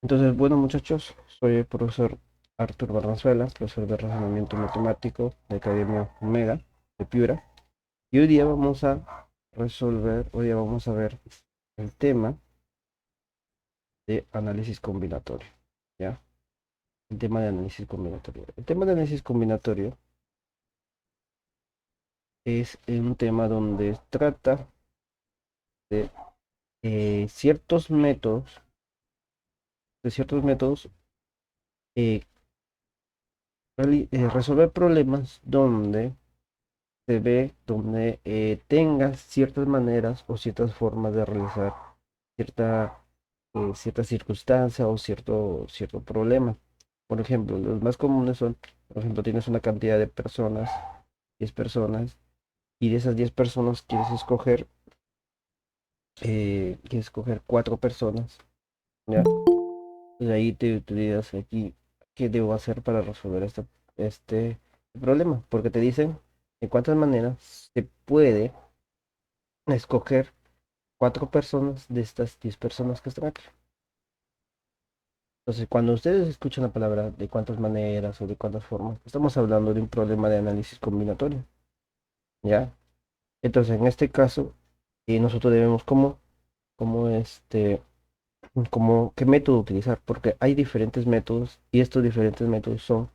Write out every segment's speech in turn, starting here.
Entonces, bueno muchachos, soy el profesor Artur Barranzuela, profesor de razonamiento matemático de Academia Omega de Piura. Y hoy día vamos a ver el tema de análisis combinatorio, ¿ya? El tema de análisis combinatorio. El tema de análisis combinatorio es un tema donde trata de ciertos métodos, eh, resolver problemas donde tengas ciertas maneras o ciertas formas de realizar cierta, cierta circunstancia o cierto problema. Por ejemplo, los más comunes son, por ejemplo, tienes una cantidad de personas, 10 personas, y de esas 10 personas quieres escoger 4 personas, ¿ya? Y ahí te digas aquí, ¿qué debo hacer para resolver este problema? Porque te dicen de cuántas maneras se puede escoger 4 personas de estas 10 personas que están aquí. Entonces, cuando ustedes escuchan la palabra de cuántas maneras o de cuántas formas, estamos hablando de un problema de análisis combinatorio, ¿ya? Entonces, en este caso, nosotros debemos qué método utilizar, porque hay diferentes métodos y estos diferentes métodos son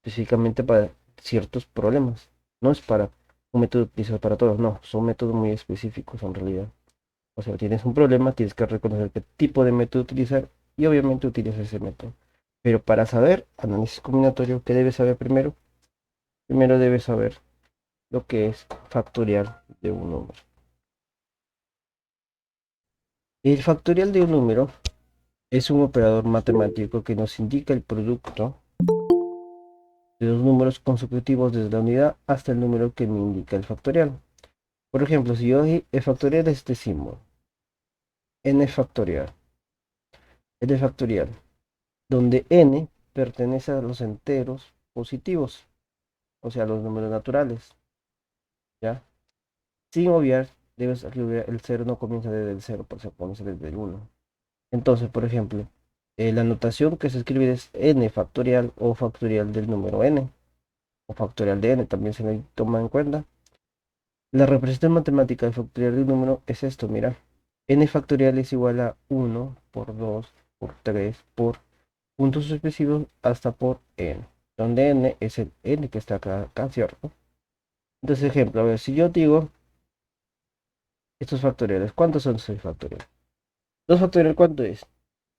específicamente para ciertos problemas. No es para un método utilizado para todos, no, son métodos muy específicos en realidad. O sea, tienes un problema, tienes que reconocer qué tipo de método utilizar y obviamente utilizas ese método. Pero para saber análisis combinatorio, ¿qué debes saber primero? Primero debes saber lo que es factorial de un número. El factorial de un número es un operador matemático que nos indica el producto de dos números consecutivos desde la unidad hasta el número que me indica el factorial. Por ejemplo, si el factorial es este símbolo, n factorial, n factorial, donde n pertenece a los enteros positivos, o sea, los números naturales, ¿ya? Sin obviar, debes aquí obviar, el cero no comienza desde el cero, por se comienza desde el uno. Entonces, por ejemplo, la notación que se escribe es n factorial o factorial del número n, o factorial de n, también se le toma en cuenta. La representación matemática del factorial de un número es esto, mira. N factorial es igual a uno por 2 por 3 por puntos sucesivos hasta por n, donde n es el n que está acá, ¿cierto? Entonces, ejemplo, a ver, si yo digo estos factoriales, ¿cuántos son 6 factoriales? 2 factorial, ¿cuánto es?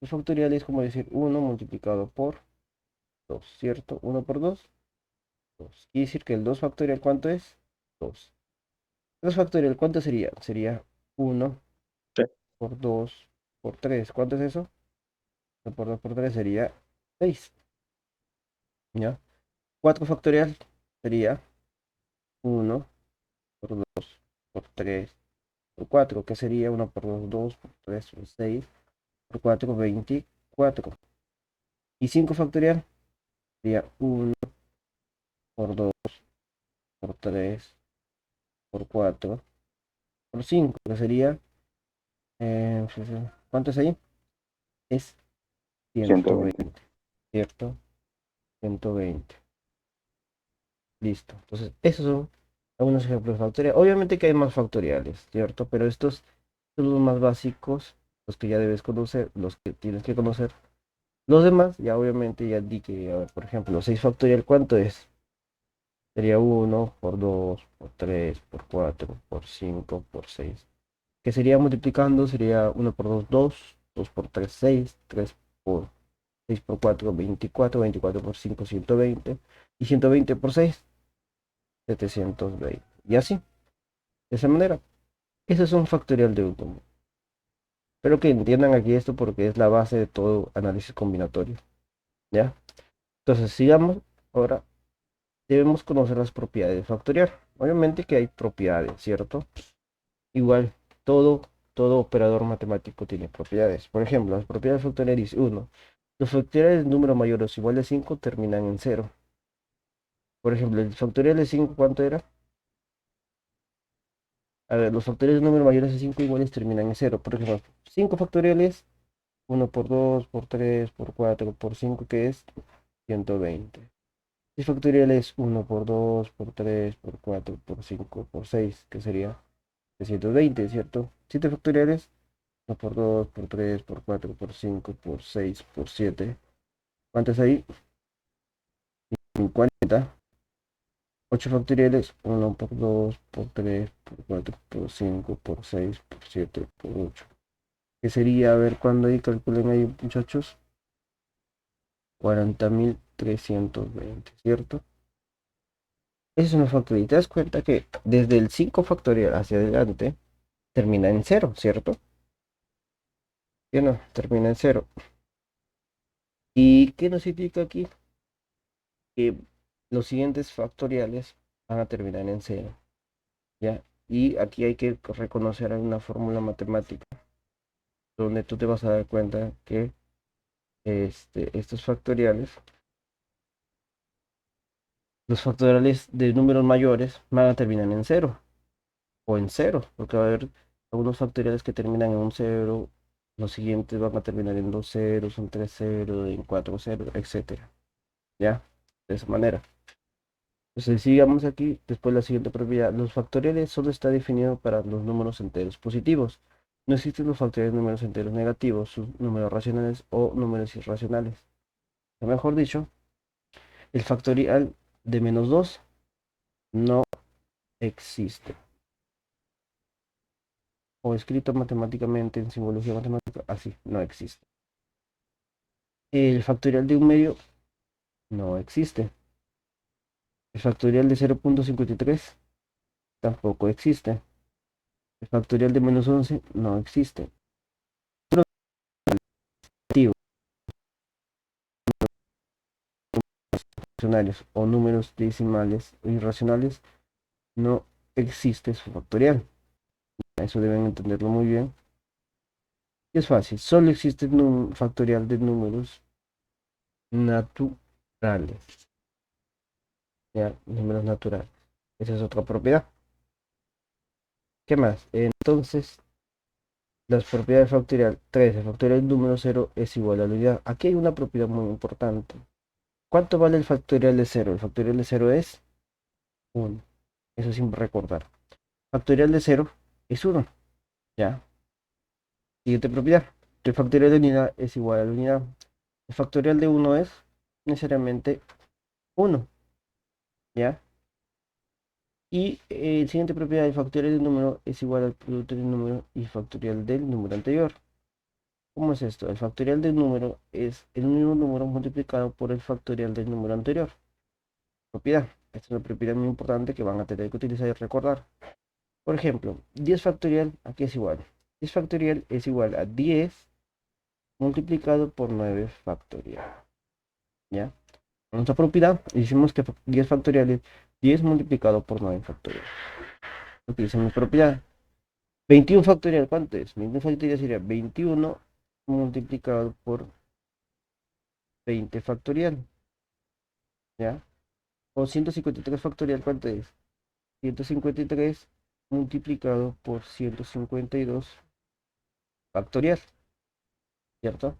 2 factorial es como decir uno multiplicado por 2, ¿cierto? Uno por 2, 2. Quiere decir que el 2 factorial, ¿cuánto es? 2. 2 factorial, ¿cuánto sería? Sería uno Sí, por 2 por 3. ¿Cuánto es eso? 1 por 2 por 3 sería 6, ¿ya? 4 factorial sería uno por 2 por 3 por 4, que sería uno por 2 2 por 3 por 6 por 4 24. Y 5 factorial sería uno por 2 por 3 por 4 por 5, que sería, ¿cuánto es ahí? Es 120. 120, ¿cierto? 120. Listo. Entonces, esos son algunos ejemplos de factorial. Obviamente que hay más factoriales, ¿cierto? Pero estos son los más básicos, los que ya debes conocer, los que tienes que conocer. Los demás, ya obviamente ya di que, a ver, por ejemplo, 6 factorial, ¿cuánto es? Sería uno por 2 por 3 por 4 por 5 por 6. Que sería multiplicando, sería uno por 2 2 por 3 6 3 por 6 por 4 24 24 por 5 120 y 120 por 6 720. Y así, de esa manera. Ese es un factorial de un número. Espero que entiendan aquí esto porque es la base de todo análisis combinatorio, ¿ya? Entonces, sigamos. Ahora debemos conocer las propiedades factorial. Obviamente que hay propiedades, ¿cierto? Igual, todo operador matemático tiene propiedades. Por ejemplo, las propiedades factoriales dice 1. Los factoriales de números mayores o igual de 5 terminan en cero. Por ejemplo, el factorial de 5, ¿cuánto era? A ver, los factoriales de números mayores de 5 iguales terminan en cero. Por ejemplo, 5 factoriales 1 por 2, por 3, por 4, por 5, que es 120. 6 factorial es 1 por 2, por 3, por 4, por 5, por 6, que sería 320, ¿cierto? 7 factoriales, 1 por 2, por 3, por 4, por 5, por 6, por 7. ¿Cuántas hay? 50. 8 factoriales, 1 por 2, por 3, por 4, por 5, por 6, por 7, por 8. ¿Qué sería? A ver, cuándo ahí calculen ahí, muchachos. 40.320, ¿cierto? Esa es una factorial. Y te das cuenta que desde el 5 factorial hacia adelante termina en cero, ¿cierto? ¿Sí o no? Termina en cero. ¿Y qué nos significa aquí? Que los siguientes factoriales van a terminar en cero, ¿ya? Y aquí hay que reconocer una fórmula matemática donde tú te vas a dar cuenta que estos factoriales, los factoriales de números mayores van a terminar en cero o en cero, porque va a haber algunos factoriales que terminan en un cero, los siguientes van a terminar en dos ceros, en tres ceros, en cuatro ceros, etcétera. ¿Ya? De esa manera. Entonces, sigamos aquí, después la siguiente propiedad. Los factoriales solo está definido para los números enteros positivos. No existen los factoriales de números enteros negativos, sus números racionales o números irracionales. O mejor dicho, el factorial de menos 2 no existe. O escrito matemáticamente en simbología matemática, así, no existe. El factorial de un medio no existe. El factorial de 0.53 tampoco existe. El factorial de menos 11 no existe. Negativo, racionales o números decimales irracionales no existe su factorial. Eso deben entenderlo muy bien. Y es fácil, solo existe un factorial de números naturales. ¿Ya? Números naturales. Esa es otra propiedad. ¿Qué más? Entonces, las propiedades factorial 3, el factorial del número 0 es igual a la unidad. Aquí hay una propiedad muy importante. ¿Cuánto vale el factorial de 0? El factorial de 0 es 1. Eso sin recordar. Factorial de 0 es 1. ¿Ya? Siguiente propiedad. El factorial de unidad es igual a la unidad. El factorial de 1 es necesariamente 1. ¿Ya? Y siguiente propiedad, el factorial del número es igual al producto del número y factorial del número anterior. ¿Cómo es esto? El factorial del número es el mismo número multiplicado por el factorial del número anterior. Propiedad. Esta es una propiedad muy importante que van a tener que utilizar y recordar. Por ejemplo, 10 factorial, aquí es igual. 10 factorial es igual a 10 multiplicado por 9 factorial. ¿Ya? Nuestra propiedad, decimos que 10 factorial es 10 multiplicado por 9 factorial. Utilicemos propiedad. 21 factorial, ¿cuánto es? 21 factorial sería 21 multiplicado por 20 factorial. ¿Ya? O 153 factorial, ¿cuánto es? 153 multiplicado por 152 factorial, ¿cierto?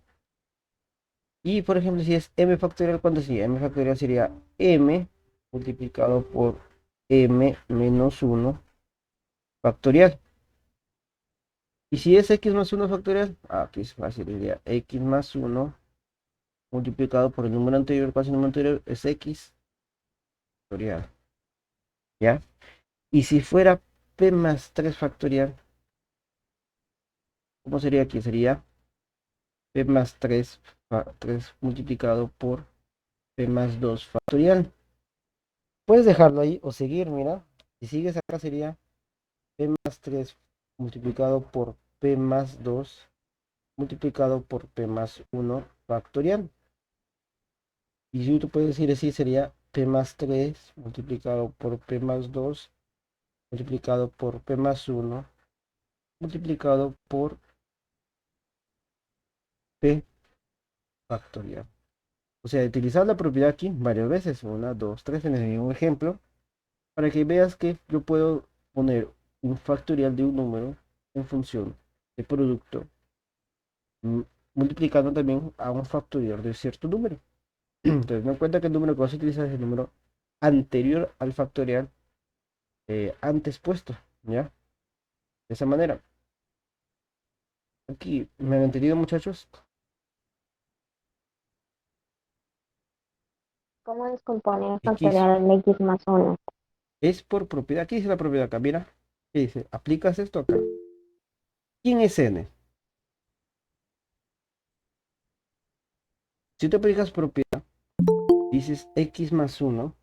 Y por ejemplo, si es m factorial, ¿cuánto sería? M factorial sería m multiplicado por m menos 1 factorial. Y si es x más 1 factorial, aquí es fácil, sería x más 1 multiplicado por el número anterior. ¿Cuál es el número anterior? Es x factorial. ¿Ya? Y si fuera p más 3 factorial, ¿cómo sería aquí? Sería p más 3, 3 multiplicado por p más 2 factorial. Puedes dejarlo ahí o seguir, mira. Si sigues acá sería p más 3 multiplicado por p más 2 multiplicado por p más 1 factorial. Y si tú puedes decir así, sería p más 3 multiplicado por p más 2 multiplicado por p más 1 multiplicado por p factorial. O sea, utilizar la propiedad aquí varias veces, una, dos, tres, en el mismo ejemplo, para que veas que yo puedo poner un factorial de un número en función de producto multiplicando también a un factorial de cierto número. Entonces, me cuenta que el número que vas a utilizar es el número anterior al factorial antes puesto, ¿ya? De esa manera. Aquí, ¿me han entendido, muchachos? ¿Cómo descompone el X factorial de x más 1? es por propiedad. Aquí dice la propiedad acá, mira. ¿Qué dice? Aplicas esto acá. ¿Quién es n? Si tú aplicas propiedad, dices x más 1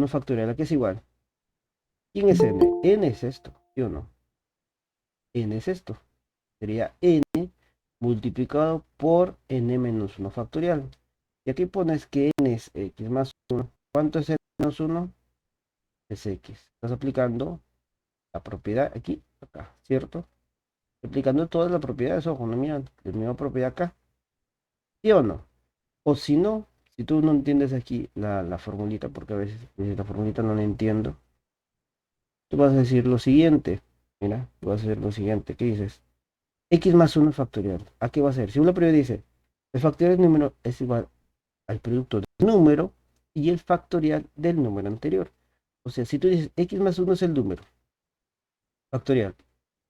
factorial, ¿a qué es igual? ¿Quién es n? N es esto, ¿sí o no? N es esto. Sería n multiplicado por n menos 1 factorial. Y aquí pones que n es x más 1. ¿Cuánto es n menos 1? Es x. Estás aplicando la propiedad aquí, acá, ¿cierto? Aplicando todas las propiedades, ojo, no miran, la misma propiedad acá, ¿sí o no? O si no, si tú no entiendes aquí la formulita, porque a veces la formulita no la entiendo, tú vas a decir lo siguiente, mira, tú vas a hacer lo siguiente, ¿qué dices? X más 1 factorial, ¿a qué va a ser? Si una propiedad dice, el factorial del número es igual al producto del número y el factorial del número anterior. O sea, si tú dices X más 1 es el número factorial,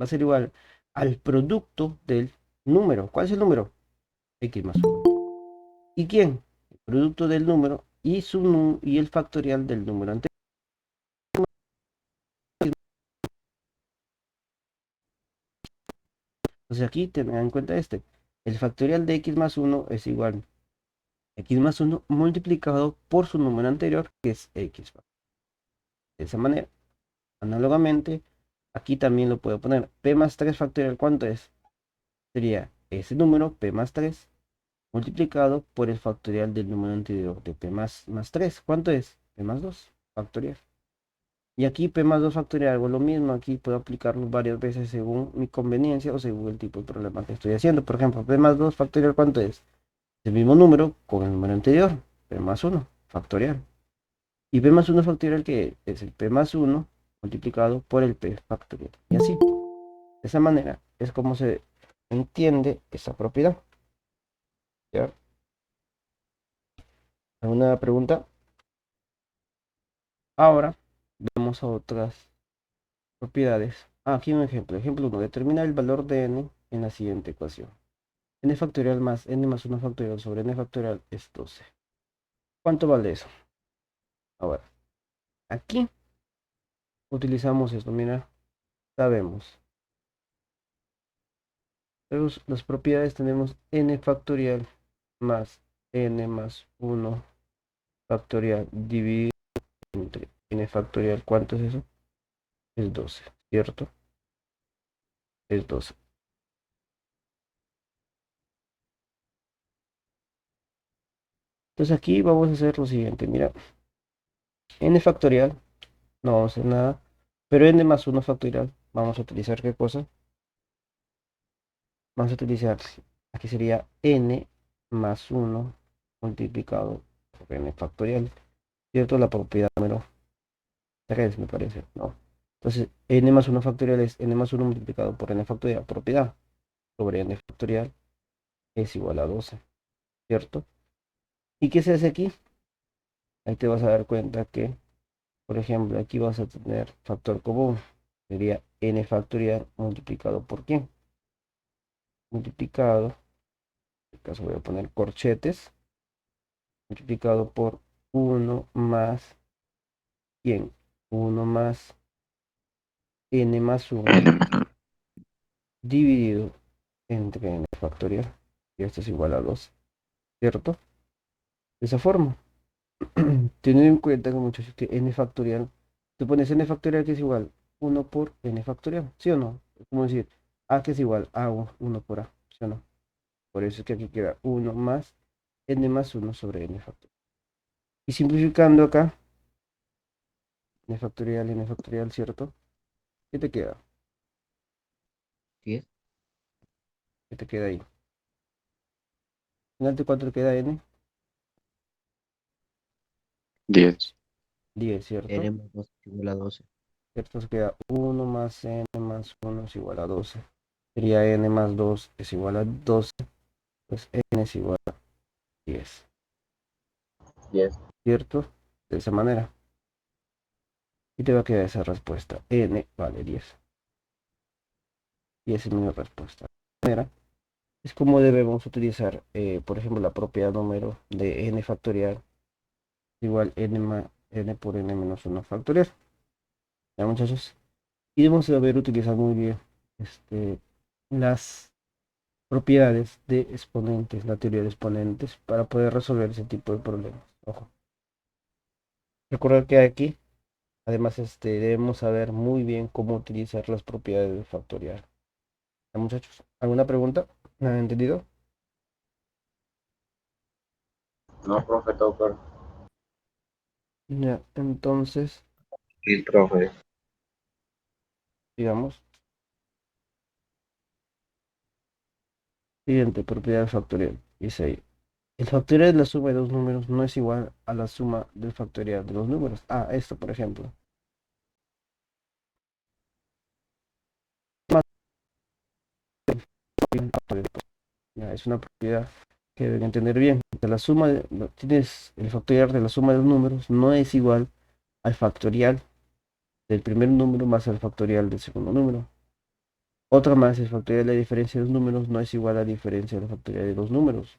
va a ser igual al producto del número. ¿Cuál es el número? X más 1. ¿Y quién? El producto del número y, y el factorial del número anterior. Entonces aquí tengan en cuenta este. El factorial de x más 1 es igual a x más 1 multiplicado por su número anterior, que es x. De esa manera, análogamente, aquí también lo puedo poner. P más 3 factorial, ¿cuánto es? Sería ese número, P más 3, multiplicado por el factorial del número anterior de P más 3. ¿Cuánto es? P más 2 factorial. Y aquí P más 2 factorial hago lo mismo. Aquí puedo aplicarlo varias veces según mi conveniencia o según el tipo de problema que estoy haciendo. Por ejemplo, P más 2 factorial, ¿cuánto es? El mismo número con el número anterior. P más 1 factorial. Y P más 1 factorial, que es el P más 1 multiplicado por el P factorial. Y así. De esa manera es como se entiende esa propiedad. ¿Ya? ¿Alguna pregunta? Ahora vamos a otras propiedades. Aquí un ejemplo. Ejemplo 1. Determina el valor de n en la siguiente ecuación. N factorial más n más 1 factorial sobre n factorial es 12. ¿Cuánto vale eso? Ahora, aquí utilizamos esto. Mira, sabemos. Las propiedades tenemos n factorial más n más 1 factorial dividido entre n factorial. ¿Cuánto es eso? Es 12, ¿cierto? Es 12. Entonces aquí vamos a hacer lo siguiente. Mira, n factorial, no vamos a hacer nada. Pero n más 1 factorial, vamos a utilizar ¿qué cosa? Vamos a utilizar, aquí sería n más 1 multiplicado por n factorial, ¿cierto? La propiedad número 3 me parece, ¿no? Entonces, n más 1 factorial es n más 1 multiplicado por n factorial, propiedad sobre n factorial es igual a 12, ¿cierto? ¿Y qué se hace aquí? Ahí te vas a dar cuenta que, por ejemplo, aquí vas a tener factor común, sería n factorial multiplicado por ¿quién? Multiplicado, en este caso voy a poner corchetes, multiplicado por uno más ¿quién? 1 más n más 1 dividido entre n factorial. Y esto es igual a 2, ¿cierto? De esa forma. Teniendo en cuenta que muchachos que n factorial, tú pones n factorial que es igual 1 por n factorial, ¿sí o no? Es como decir a que es igual a 1 por a, ¿sí o no? Por eso es que aquí queda 1 más n más 1 sobre n factorial. Y simplificando acá, n factorial, ¿cierto? ¿Qué te queda? 10, ¿Qué te queda ahí? Final de cuánto te queda n? 10. 10, ¿cierto? n más 2 igual a 12. ¿Cierto? Se queda 1 más n más 1 es igual a 12. sería n más 2 es igual a 12, pues n es igual a 10, 10. ¿cierto? De esa manera. Y te va a quedar esa respuesta. N vale 10. Y esa es mi respuesta. De esta manera es como debemos utilizar, por ejemplo, la propiedad número de n factorial igual n por n menos 1 factorial. ¿Ya, muchachos? Y debemos saber utilizar muy bien las propiedades de exponentes, la teoría de exponentes, para poder resolver ese tipo de problemas. Ojo. Recordar que aquí, además, debemos saber muy bien cómo utilizar las propiedades del factorial. ¿Ya, muchachos? ¿Alguna pregunta? ¿No han entendido? No, profe, todo claro. Ya, entonces, Sí, profe. digamos, siguiente propiedad del factorial. Dice ahí, el factorial de la suma de dos números no es igual a la suma del factorial de los números. Ah, esto, por ejemplo. Ya, es una propiedad que deben entender bien. Que la suma tienes el factorial de la suma de los números no es igual al factorial del primer número más el factorial del segundo número. Otra más, el factorial de la diferencia de los números no es igual a la diferencia de la factorial de los números.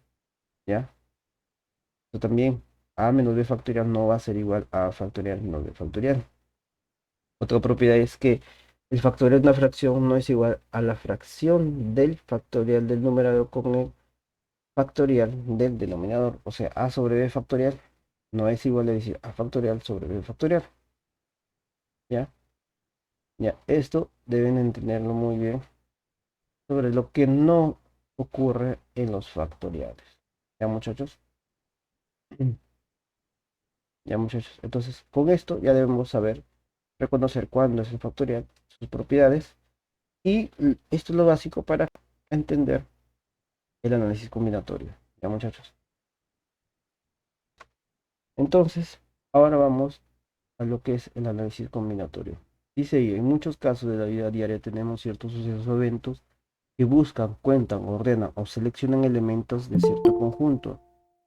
¿Ya? Esto también, a menos b factorial no va a ser igual a factorial menos b factorial. Otra propiedad es que el factorial de una fracción no es igual a la fracción del factorial del numerador con el factorial del denominador. O sea, a sobre b factorial no es igual a decir a factorial sobre b factorial. ¿Ya? Ya, esto deben entenderlo muy bien sobre lo que no ocurre en los factoriales. ¿Ya, muchachos? Ya, muchachos. Entonces, con esto ya debemos saber reconocer cuándo es el factorial, sus propiedades. Y esto es lo básico para entender el análisis combinatorio. ¿Ya, muchachos? Entonces, ahora vamos a lo que es el análisis combinatorio. Dice, y en muchos casos de la vida diaria tenemos ciertos sucesos o eventos que buscan, cuentan, ordenan o seleccionan elementos de cierto conjunto.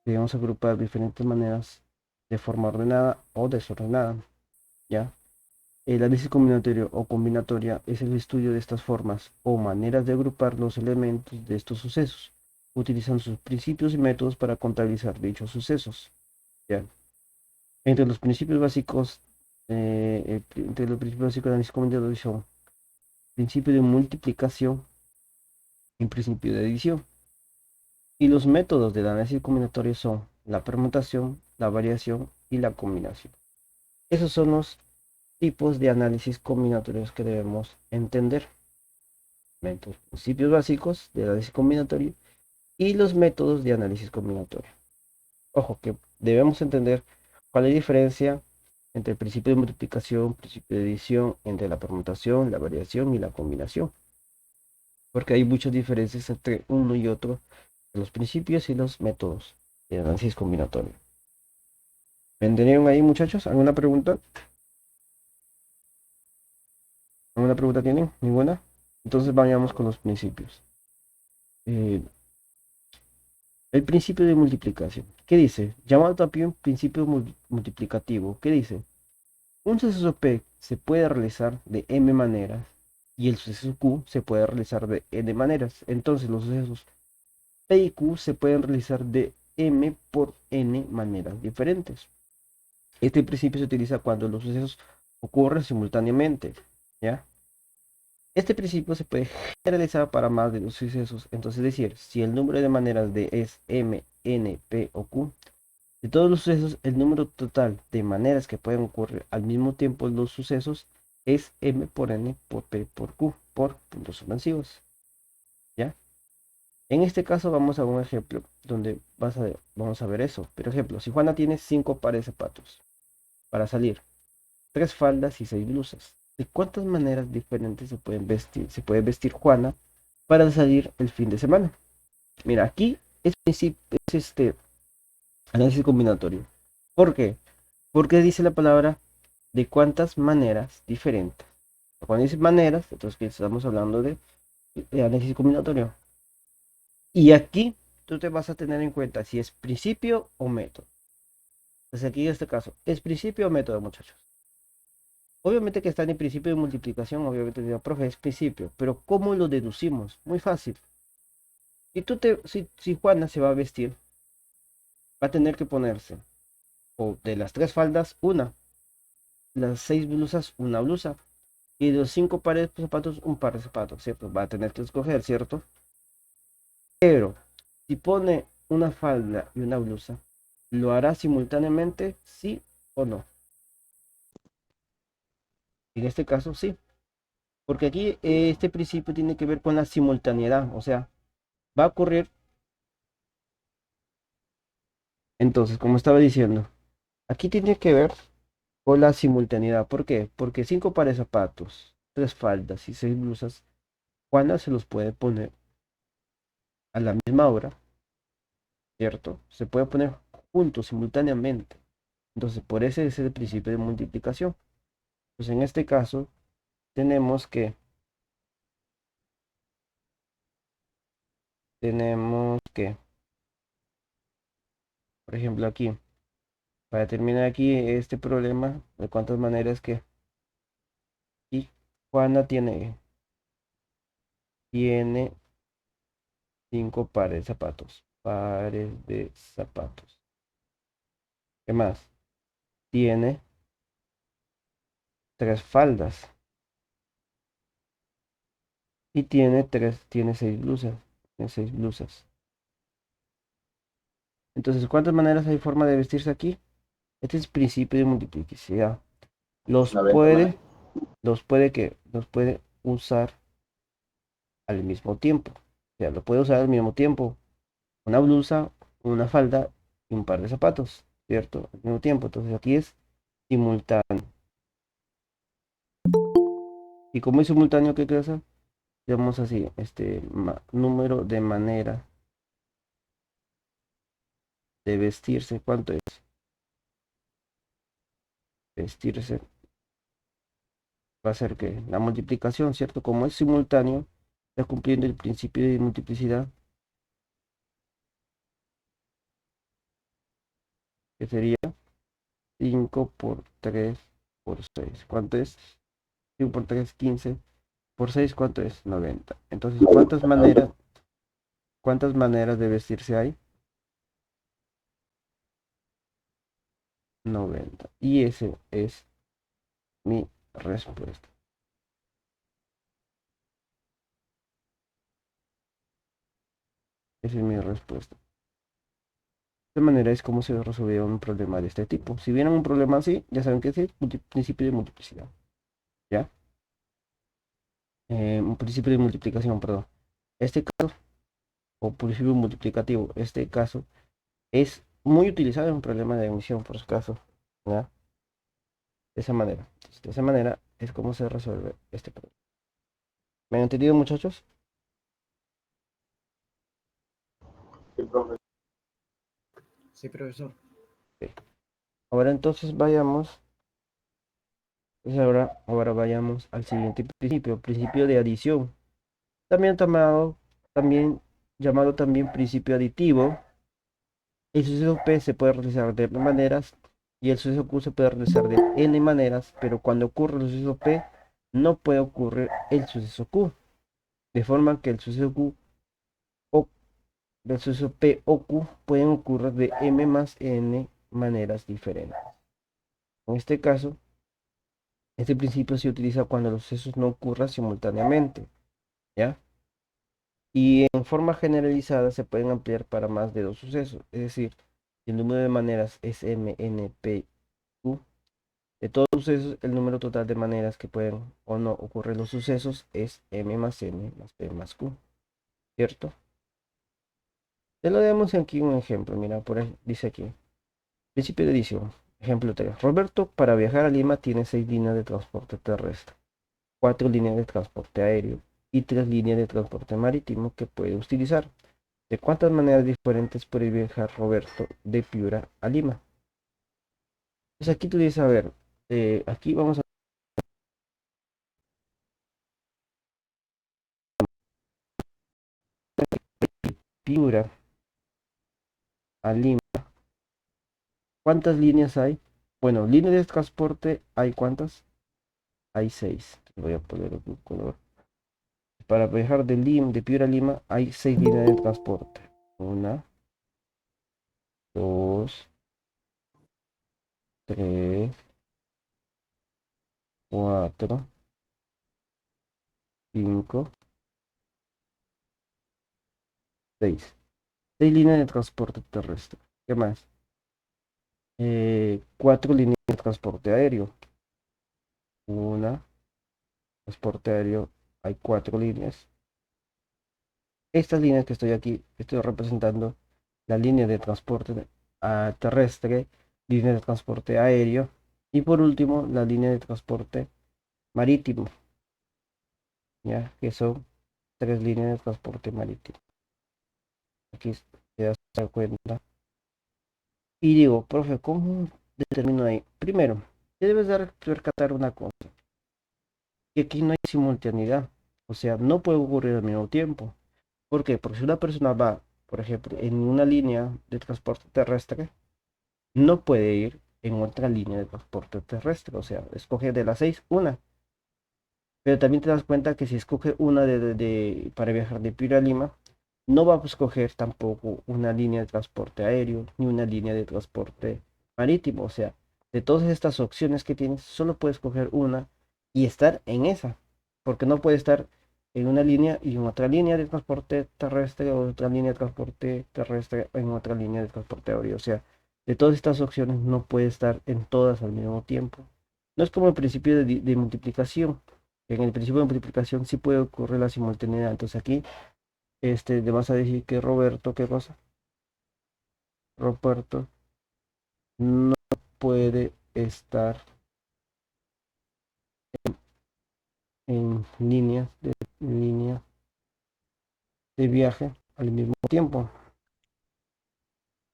Debemos agrupar diferentes maneras de forma ordenada o desordenada. ¿Ya? El análisis combinatorio o combinatoria es el estudio de estas formas o maneras de agrupar los elementos de estos sucesos, utilizando sus principios y métodos para contabilizar dichos sucesos. ¿Ya? Entre los principios básicos, entre los principios básicos del análisis combinatorio son principio de multiplicación y principio de adición. Y los métodos del análisis combinatorio son la permutación, la variación y la combinación. Esos son los tipos de análisis combinatorios que debemos entender. Los principios básicos del análisis combinatorio y los métodos de análisis combinatorio. Ojo, que debemos entender cuál es la diferencia entre el principio de multiplicación, principio de adición, entre la permutación, la variación y la combinación. Porque hay muchas diferencias entre uno y otro, los principios y los métodos de análisis combinatorio. ¿Me entendieron ahí, muchachos? ¿Alguna pregunta? ¿Alguna pregunta tienen? ¿Ninguna? Entonces vayamos con los principios. Eh, el principio de multiplicación. ¿Qué dice? Llamado también principio multiplicativo. ¿Qué dice? Un suceso P se puede realizar de M maneras y el suceso Q se puede realizar de N maneras. Entonces los sucesos P y Q se pueden realizar de M por N maneras diferentes. Este principio se utiliza cuando los sucesos ocurren simultáneamente, ¿ya? Este principio se puede generalizar para más de dos sucesos. Entonces, es decir, si el número de maneras de es M, N, P o Q, de todos los sucesos, el número total de maneras que pueden ocurrir al mismo tiempo en los sucesos es M por N por P por Q, por puntos suspensivos, ¿ya? En este caso vamos a un ejemplo donde vamos a ver eso. Por ejemplo, si Juana tiene 5 pares de zapatos para salir, 3 faldas y 6 blusas, ¿de cuántas maneras diferentes se puede vestir Juana para salir el fin de semana? Mira, aquí es análisis combinatorio. ¿Por qué? Porque dice la palabra de cuántas maneras diferentes. Cuando dice maneras, entonces que estamos hablando de análisis combinatorio. Y aquí tú te vas a tener en cuenta si es principio o método. Entonces aquí en este caso, ¿es principio o método, muchachos? Obviamente que está en el principio de multiplicación, obviamente dirá, profe, es principio, pero ¿cómo lo deducimos? Muy fácil. Si Juana se va a vestir, va a tener que ponerse, o de las 3 faldas, una, las 6 blusas, una blusa, y de los 5 pares de zapatos, un par de zapatos, ¿cierto? Va a tener que escoger, ¿cierto? Pero si pone una falda y una blusa, ¿lo hará simultáneamente? ¿Sí o no? En este caso, sí. Porque aquí este principio tiene que ver con la simultaneidad. O sea, va a ocurrir. Entonces, como estaba diciendo, aquí tiene que ver con la simultaneidad. ¿Por qué? Porque 5 pares de zapatos, 3 faldas y 6 blusas, Juana se los puede poner a la misma hora, ¿cierto? Se puede poner juntos simultáneamente. Entonces, por ese es el principio de multiplicación. Pues en este caso, tenemos que, tenemos que, por ejemplo, aquí, para terminar aquí este problema, de cuántas maneras que y Juana tiene 5 pares de zapatos. Pares de zapatos. ¿Qué más? Tiene 3 faldas. Y tiene 6 blusas. Tiene 6 blusas. Entonces, ¿cuántas maneras hay forma de vestirse aquí? Este es principio de multiplicidad. Los 90 puede, maneras. los puede usar al mismo tiempo. O sea, lo puede usar al mismo tiempo. Una blusa, una falda y un par de zapatos, ¿cierto? Al mismo tiempo. Entonces aquí es simultáneo. Y como es simultáneo, ¿qué cosa? Digamos así, número de manera de vestirse. ¿Cuánto es? Vestirse va a ser que la multiplicación, ¿cierto? Como es simultáneo, está cumpliendo el principio de multiplicidad, que sería 5 por 3 por 6. ¿Cuánto es? 5 por 3, 15. Por 6, ¿cuánto es? 90. Entonces, cuántas maneras de vestirse hay? 90. Y ese es mi respuesta. Esa es mi respuesta. De manera es como se resolvió un problema de este tipo. Si vieran un problema así, ya saben que es el principio de multiplicidad. ¿Ya? Un principio de multiplicación, perdón. Este caso, o principio multiplicativo, este caso es muy utilizado en un problema de emisión, por su caso. ¿Ya? De esa manera. Entonces, de esa manera es como se resuelve este problema. ¿Me han entendido, muchachos? Sí, profe. Sí, profesor. Ok. Ahora entonces vayamos. Pues ahora vayamos al siguiente principio, principio de adición. También también llamado también principio aditivo. El suceso P se puede realizar de N maneras y el suceso Q se puede realizar de N maneras, pero cuando ocurre el suceso P no puede ocurrir el suceso Q, de forma que el suceso Q o el suceso P o Q pueden ocurrir de M más N maneras diferentes. En este caso, este principio se utiliza cuando los sucesos no ocurran simultáneamente, ¿ya? Y en forma generalizada se pueden ampliar para más de dos sucesos, es decir, si el número de maneras es M, N, P, Q, de todos los sucesos, el número total de maneras que pueden o no ocurrir los sucesos es M más N más P más Q, ¿cierto? Te lo damos aquí un ejemplo, mira, dice aquí, principio de edición, ejemplo 3. Roberto para viajar a Lima tiene 6 líneas de transporte terrestre, 4 líneas de transporte aéreo y 3 líneas de transporte marítimo que puede utilizar. ¿De cuántas maneras diferentes puede viajar Roberto de Piura a Lima? Entonces aquí tú dices, a ver, aquí vamos a Piura a Lima, ¿cuántas líneas hay? Bueno, líneas de transporte, ¿hay cuántas? Hay 6. Voy a poner un color. Para viajar de Piura a Lima hay 6 líneas de transporte. Una, dos, tres, cuatro, cinco, seis. 6 líneas de transporte terrestre. ¿Qué más? 4 líneas de transporte aéreo. Una, transporte aéreo, hay 4 líneas. Estas líneas que estoy aquí, estoy representando la línea de transporte terrestre, línea de transporte aéreo y por último la línea de transporte marítimo, ya que son 3 líneas de transporte marítimo. Aquí se da cuenta. Y digo, profe, ¿cómo determino ahí? Primero, te debes dar percatar una cosa, que aquí no hay simultaneidad, o sea, no puede ocurrir al mismo tiempo. ¿Por qué? Porque si una persona va, por ejemplo, en una línea de transporte terrestre, no puede ir en otra línea de transporte terrestre, o sea, escoge de las 6 una. Pero también te das cuenta que si escoge una para viajar de Piura a Lima, no va a escoger tampoco una línea de transporte aéreo ni una línea de transporte marítimo. O sea, de todas estas opciones que tienes, solo puedes escoger una y estar en esa, porque no puede estar en una línea y en otra línea de transporte terrestre o otra línea de transporte terrestre en otra línea de transporte aéreo. O sea, de todas estas opciones no puede estar en todas al mismo tiempo. No es como el principio de multiplicación. En el principio de multiplicación sí puede ocurrir la simultaneidad. Entonces aquí le vas a decir que Roberto, ¿qué cosa? Roberto no puede estar en línea de viaje al mismo tiempo.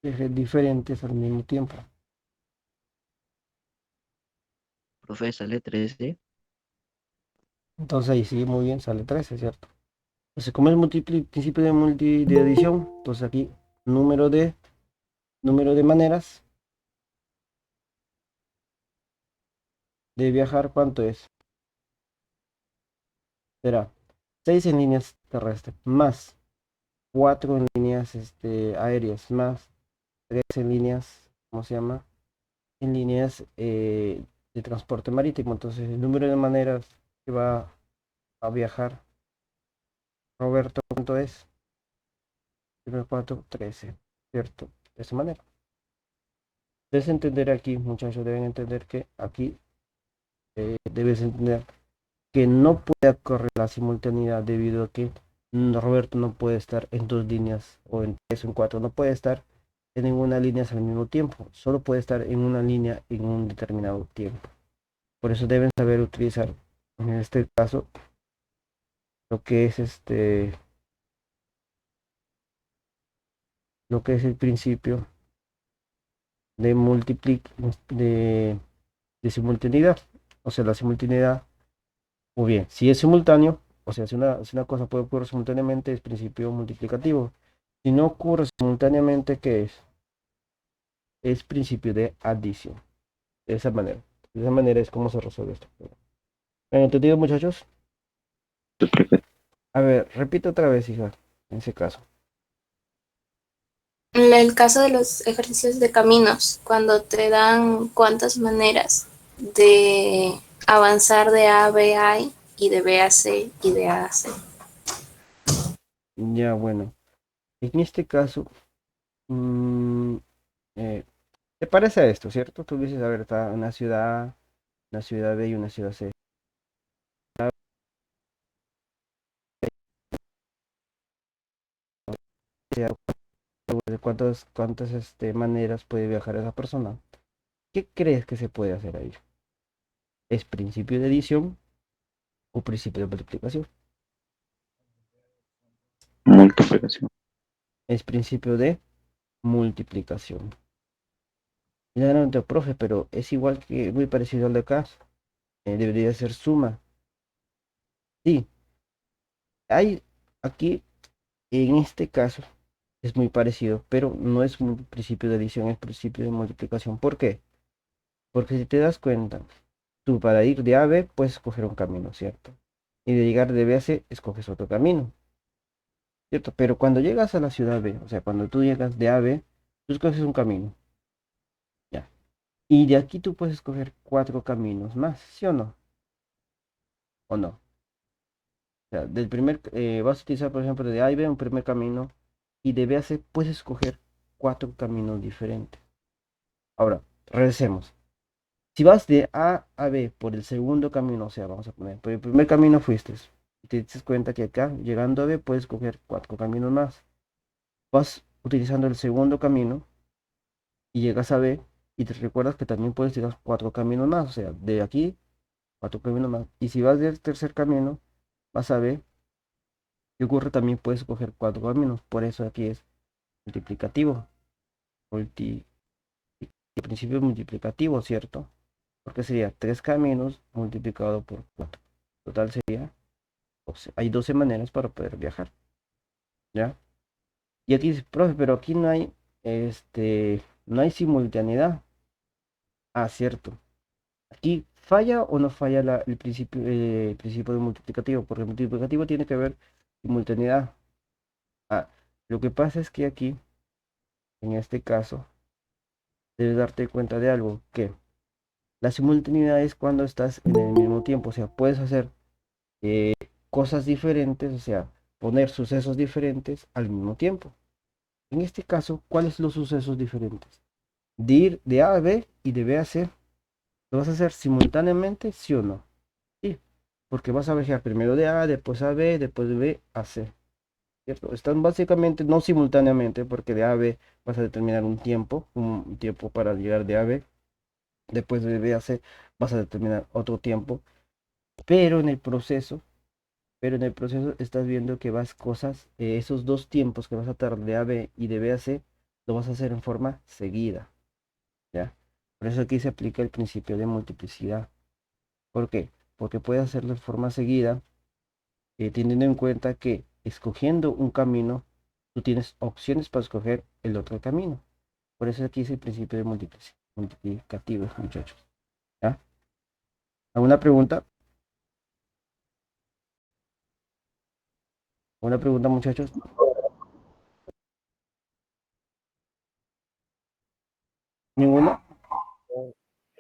Viajes diferentes al mismo tiempo. Profe, sale 13. Entonces ahí sí, muy bien, sale 13, ¿cierto? Entonces, como es principio de adición, entonces aquí número de maneras de viajar, ¿cuánto es? Será 6 en líneas terrestres, más 4 en líneas aéreas, más 3 en líneas, ¿cómo se llama? En líneas de transporte marítimo. Entonces, el número de maneras que va a viajar Roberto, ¿cuánto es? 4, 13, ¿cierto? De esa manera. Debes entender aquí, muchachos, deben entender que aquí debes entender que no puede ocurrir la simultaneidad debido a que Roberto no puede estar en 2 líneas o en 3 o en 4, no puede estar en ninguna línea al mismo tiempo, solo puede estar en una línea en un determinado tiempo. Por eso deben saber utilizar en este caso lo que es lo que es el principio de de, de simultaneidad. O sea, la simultaneidad, o bien, si es simultáneo, o sea, si una cosa puede ocurrir simultáneamente, es principio multiplicativo. Si no ocurre simultáneamente, ¿qué es? Es principio de adición. De esa manera. De esa manera es como se resuelve esto. ¿Entendido, muchachos? A ver, repito otra vez, hija, en ese caso. En el caso de los ejercicios de caminos, cuando te dan cuántas maneras de avanzar de A a B a y de B a C y de A a C. Ya, bueno. En este caso, mm, ¿te parece a esto, cierto? Tú dices, a ver, está una ciudad B y una ciudad C. Ya, ¿de cuántas maneras puede viajar esa persona? ¿Qué crees que se puede hacer ahí? ¿Es principio de adición o principio de multiplicación? Multiplicación. Es principio de multiplicación. Ya no, profe, pero es igual que muy parecido al de acá. Debería ser suma. Sí, hay aquí, en este caso, es muy parecido, pero no es un principio de adición, es principio de multiplicación. ¿Por qué? Porque si te das cuenta, tú para ir de A a B puedes escoger un camino, ¿cierto? Y de llegar de B a C escoges otro camino, ¿cierto? Pero cuando llegas a la ciudad B, o sea, cuando tú llegas de A a B, tú escoges un camino, ¿ya? Y de aquí tú puedes escoger cuatro caminos más, ¿sí o no? ¿O no? O sea, vas a utilizar, por ejemplo, de A y B un primer camino y de B a C puedes escoger cuatro caminos diferentes. Ahora, regresemos. Si vas de A a B por el segundo camino, o sea, vamos a poner, por el primer camino fuiste, y te das cuenta que acá, llegando a B, puedes coger cuatro caminos más. Vas utilizando el segundo camino y llegas a B y te recuerdas que también puedes llegar cuatro caminos más, o sea, de aquí, cuatro caminos más. Y si vas del tercer camino, vas a B, ¿qué ocurre? También puedes coger cuatro caminos, por eso aquí es multiplicativo, multi, el principio multiplicativo, ¿cierto? Porque sería tres caminos multiplicado por cuatro. Total sería 12. Hay 12 maneras para poder viajar, ¿ya? Y aquí dice, profe, pero aquí no hay simultaneidad. Ah, cierto. Aquí falla o no falla el principio de multiplicativo, porque el multiplicativo tiene que ver simultaneidad. Ah, lo que pasa es que aquí, en este caso, debes darte cuenta de algo, que la simultaneidad es cuando estás en el mismo tiempo, o sea, puedes hacer cosas diferentes, o sea, poner sucesos diferentes al mismo tiempo. En este caso, ¿cuáles son los sucesos diferentes? De ir de A a B y de B a C, ¿lo vas a hacer simultáneamente, sí o no? Sí, porque vas a viajar primero de A, después a B, después de B a C, ¿cierto? Están básicamente no simultáneamente, porque de A a B vas a determinar un tiempo para llegar de A a B, después de B a C vas a determinar otro tiempo, pero en el proceso, pero en el proceso estás viendo que esos dos tiempos que vas a tardar de A a B y de B a C, lo vas a hacer en forma seguida, ¿ya? Por eso aquí se aplica el principio de multiplicidad. ¿Por qué? Porque puedes hacerlo de forma seguida, teniendo en cuenta que escogiendo un camino, tú tienes opciones para escoger el otro camino. Por eso aquí es el principio de multiplicativo, muchachos. ¿Ya? ¿Alguna pregunta? ¿Alguna pregunta, muchachos? ¿Ninguna?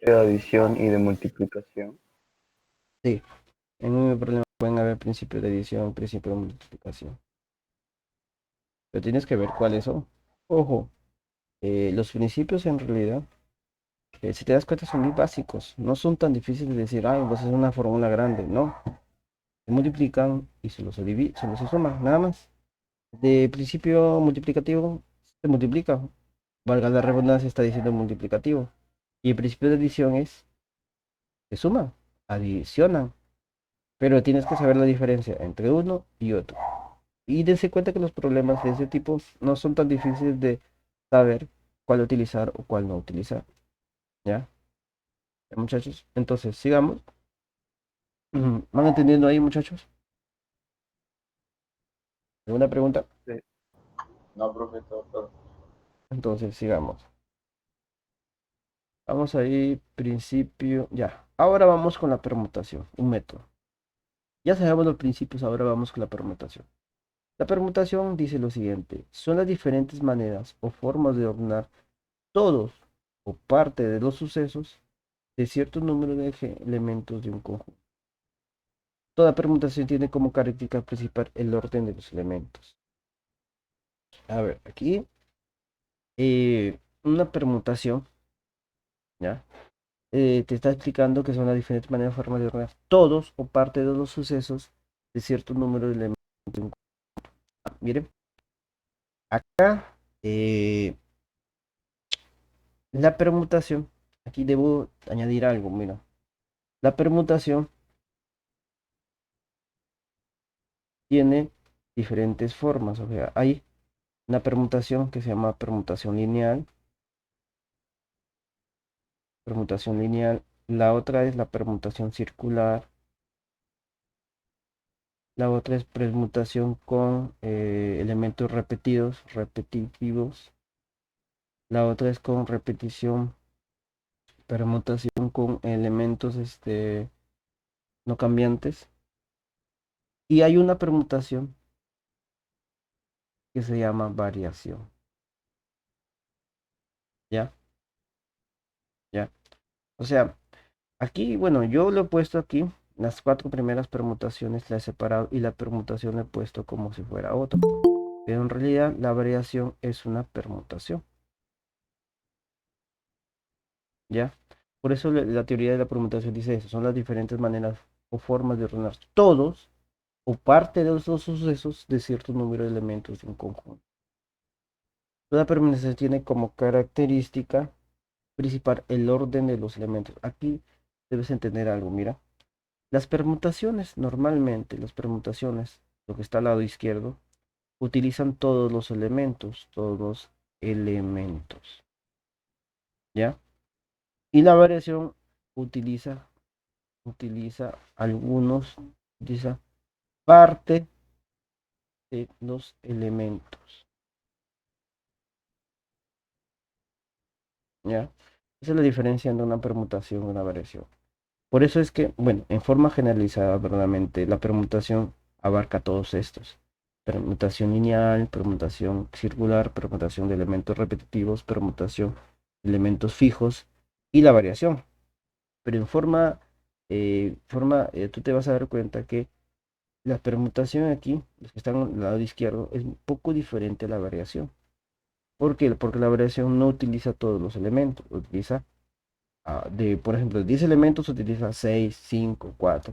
De adición y de multiplicación. Sí. En un problema pueden haber principios de adición, principios de multiplicación. Pero tienes que ver cuáles son. Ojo, los principios en realidad, si te das cuenta, son muy básicos. No son tan difíciles de decir, ay, pues es una fórmula grande. No, se multiplican y solo se suman, nada más. De principio multiplicativo se multiplica. Valga la redundancia, está diciendo multiplicativo. Y el principio de adición se suman, adicionan. Pero tienes que saber la diferencia entre uno y otro. Y dense cuenta que los problemas de ese tipo no son tan difíciles de saber cuál utilizar o cuál no utilizar. ¿Ya? ¿Ya, muchachos? Entonces, sigamos. ¿Van entendiendo ahí, muchachos? ¿Alguna pregunta? Sí. No, profesor, todo. Entonces, sigamos. Vamos ahí, principio. Ya. Ahora vamos con la permutación, un método. Ya sabemos los principios, ahora vamos con la permutación. La permutación dice lo siguiente: son las diferentes maneras o formas de ordenar todos o parte de los sucesos de cierto número de elementos de un conjunto. Toda permutación tiene como característica principal el orden de los elementos. A ver, aquí una permutación, ¿ya? Te está explicando que son las diferentes maneras, formas de ordenar todos o parte de los sucesos de cierto número de elementos de un conjunto. Miren, acá la permutación, aquí debo añadir algo, mira. La permutación tiene diferentes formas, o sea, hay una permutación que se llama permutación lineal, la otra es la permutación circular, La otra es permutación con elementos repetitivos. La otra es con permutación con elementos no cambiantes. Y hay una permutación que se llama variación. ¿Ya? ¿Ya? O sea, aquí, bueno, yo lo he puesto aquí. Las 4 primeras permutaciones las he separado y la permutación la he puesto como si fuera otra. Pero en realidad la variación es una permutación. ¿Ya? Por eso la teoría de la permutación dice eso. Son las diferentes maneras o formas de ordenar todos o parte de esos sucesos de cierto número de elementos de un conjunto. Toda permutación tiene como característica principal el orden de los elementos. Aquí debes entender algo, mira. Las permutaciones, normalmente las permutaciones, lo que está al lado izquierdo, utilizan todos los elementos, ¿ya? Y la variación utiliza utiliza parte de los elementos, ¿ya? Esa es la diferencia entre una permutación y una variación. Por eso es que, bueno, en forma generalizada, verdaderamente, la permutación abarca todos estos. Permutación lineal, permutación circular, permutación de elementos repetitivos, permutación de elementos fijos y la variación. Pero en tú te vas a dar cuenta que la permutación aquí, los que están al lado izquierdo, es un poco diferente a la variación. ¿Por qué? Porque la variación no utiliza todos los elementos, utiliza por ejemplo, 10 elementos utiliza 6, 5, 4.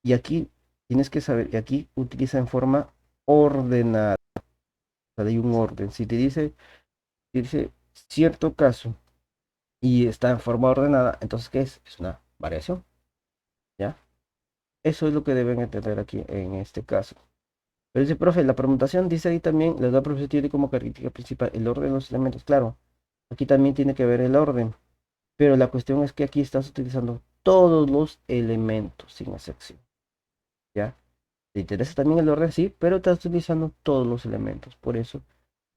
Y aquí tienes que saber, y aquí utiliza en forma ordenada. O sea, hay un orden. Si te dice cierto caso y está en forma ordenada, entonces ¿qué es? Es una variación. ¿Ya? Eso es lo que deben entender aquí en este caso. Pero dice, profe, la permutación dice ahí también, la edad profesor tiene como característica principal el orden de los elementos. Claro, aquí también tiene que ver el orden. Pero la cuestión es que aquí estás utilizando todos los elementos sin excepción. ¿Ya? Te interesa también el orden, sí, pero estás utilizando todos los elementos. Por eso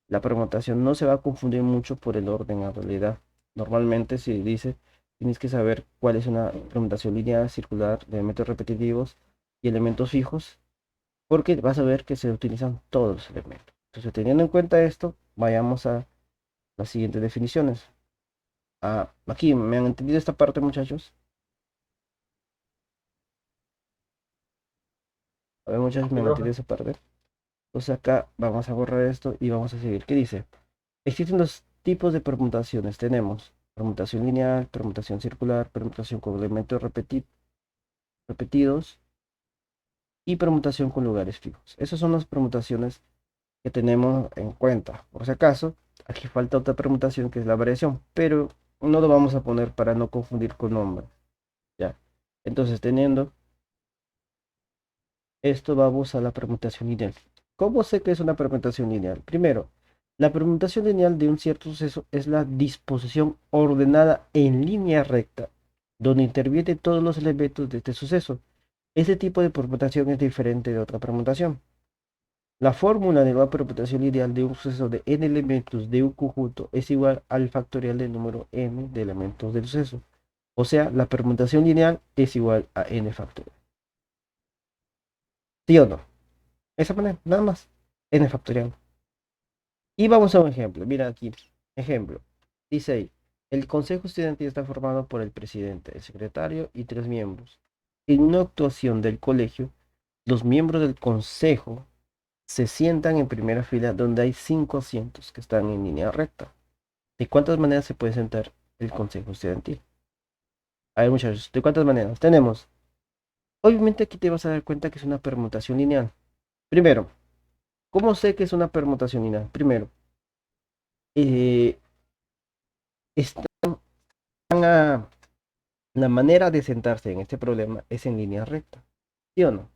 la permutación no se va a confundir mucho por el orden en realidad. Normalmente si dice, tienes que saber cuál es una permutación lineal, circular, de elementos repetitivos y elementos fijos, porque vas a ver que se utilizan todos los elementos. Entonces, teniendo en cuenta esto, vayamos a las siguientes definiciones. Aquí, ¿me han entendido esta parte, muchachos? A ver, muchachos, ¿me han entendido esa parte? Entonces acá vamos a borrar esto y vamos a seguir. ¿Qué dice? Existen dos tipos de permutaciones. Tenemos permutación lineal, permutación circular, permutación con elementos repetidos y permutación con lugares fijos. Esas son las permutaciones que tenemos en cuenta. Por si acaso, aquí falta otra permutación que es la variación, pero no lo vamos a poner para no confundir con nombres. ¿Ya? Entonces, teniendo esto, vamos a la permutación lineal. ¿Cómo sé que es una permutación lineal? Primero, la permutación lineal de un cierto suceso es la disposición ordenada en línea recta, donde intervienen todos los elementos de este suceso. Este tipo de permutación es diferente de otra permutación. La fórmula de la permutación lineal de un suceso de n elementos de un conjunto es igual al factorial del número n de elementos del suceso. O sea, la permutación lineal es igual a n factorial. ¿Sí o no? Esa manera, nada más. N factorial. Y vamos a un ejemplo. Mira aquí. Ejemplo. Dice ahí. El consejo estudiantil está formado por el presidente, el secretario y 3 miembros. En una actuación del colegio, los miembros del consejo se sientan en primera fila donde hay 5 asientos que están en línea recta. ¿De cuántas maneras se puede sentar el consejo estudiantil? A ver, muchachos, ¿de cuántas maneras? Tenemos. Obviamente aquí te vas a dar cuenta que es una permutación lineal. Primero, ¿cómo sé que es una permutación lineal? Primero, eh, la manera de sentarse en este problema es en línea recta. ¿Sí o no?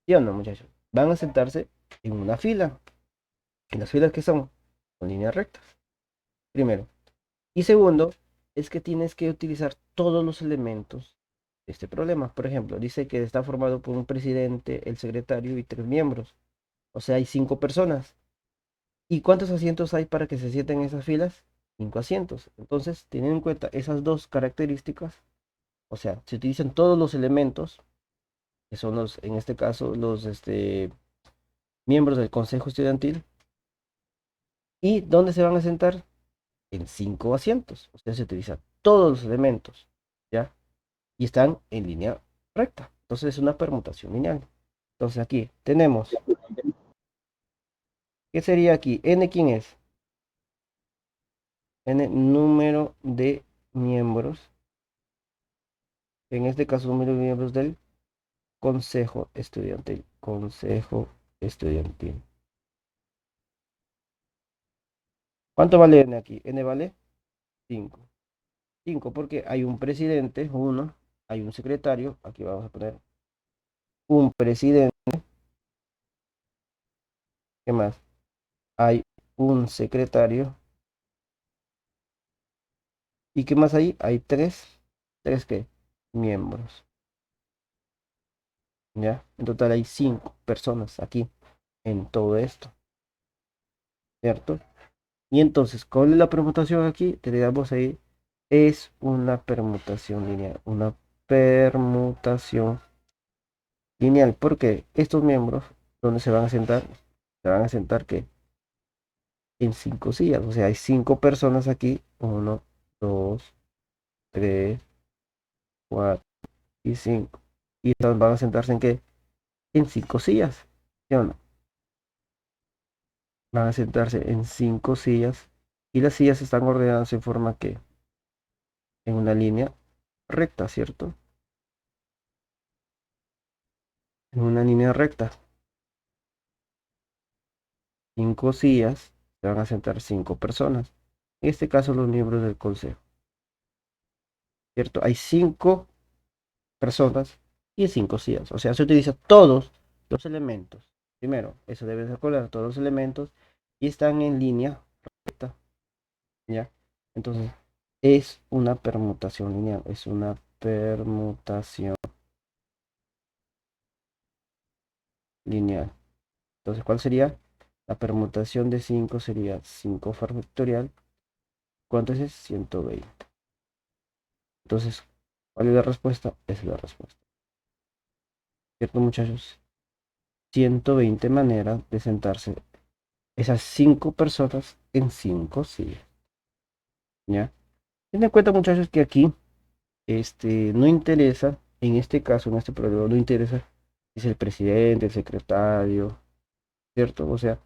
¿Sí o no, muchachos? Van a sentarse en una fila. ¿En las filas que son? Con líneas rectas. Primero. Y segundo, es que tienes que utilizar todos los elementos este problema. Por ejemplo, dice que está formado por un presidente, el secretario y 3 miembros. O sea, hay 5 personas. ¿Y cuántos asientos hay para que se sienten en esas filas? 5 asientos. Entonces, teniendo en cuenta esas dos características, o sea, se utilizan todos los elementos, que son los, en este caso, los miembros del consejo estudiantil. ¿Y dónde se van a sentar? En 5 asientos. O sea, se utilizan todos los elementos, ¿ya? Y están en línea recta. Entonces es una permutación lineal. Entonces aquí tenemos, ¿qué sería aquí? N, ¿quién es? N, número de miembros. En este caso, número de miembros del consejo estudiantil. Consejo estudiantil. ¿Cuánto vale N aquí? N vale 5. 5 porque hay un presidente, 1. Hay un secretario. Aquí vamos a poner un presidente. ¿Qué más? Hay un secretario. ¿Y qué más hay? Hay 3. ¿3 qué? Miembros. ¿Ya? En total hay 5 personas aquí en todo esto. ¿Cierto? Y entonces, ¿cuál es la permutación aquí? Te le damos ahí. Es una permutación lineal. Una permutación lineal. Porque estos miembros, ¿dónde se van a sentar? Se van a sentar que en 5 sillas. O sea, hay 5 personas aquí. 1, 2, 3, 4 y 5. Y entonces van a sentarse en qué? En 5 sillas. ¿Sí o no? Van a sentarse en 5 sillas. Y las sillas están ordenadas en forma que en una línea recta, ¿cierto? En una línea recta. 5 sillas, se van a sentar 5 personas. En este caso, los miembros del consejo, ¿cierto? Hay 5 personas y 5 sillas. O sea, se utiliza todos los elementos. Primero, eso debe recordar todos los elementos y están en línea recta, ¿ya? Entonces, es una permutación lineal. Es una permutación lineal. Entonces, ¿cuál sería? La permutación de 5 sería 5 factorial. ¿Cuánto es? 120. Entonces, ¿cuál es la respuesta? Esa es la respuesta. ¿Cierto, muchachos? 120 maneras de sentarse esas 5 personas en 5 sillas. ¿Ya? Ten en cuenta, muchachos, que aquí no interesa, en este caso, en este problema, no interesa si es el presidente, el secretario, ¿cierto? O sea,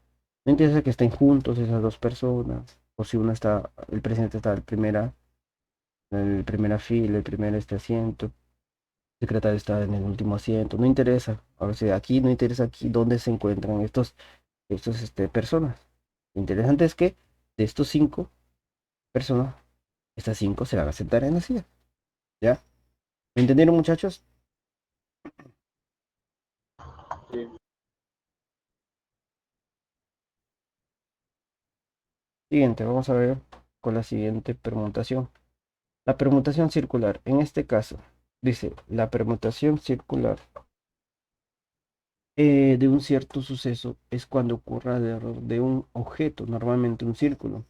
no interesa que estén juntos esas dos personas, o si uno está, el presidente está en primera fila, el primer asiento, el secretario está en el último asiento, no interesa. Ahora sí, aquí no interesa aquí dónde se encuentran estos personas. Lo interesante es que de estos 5 personas, estas 5 se van a sentar en la silla. ¿Ya? ¿Me entendieron, muchachos? Sí. Siguiente, vamos a ver con la siguiente permutación. La permutación circular. En este caso, dice la permutación circular de un cierto suceso es cuando ocurra el error de un objeto, normalmente un círculo,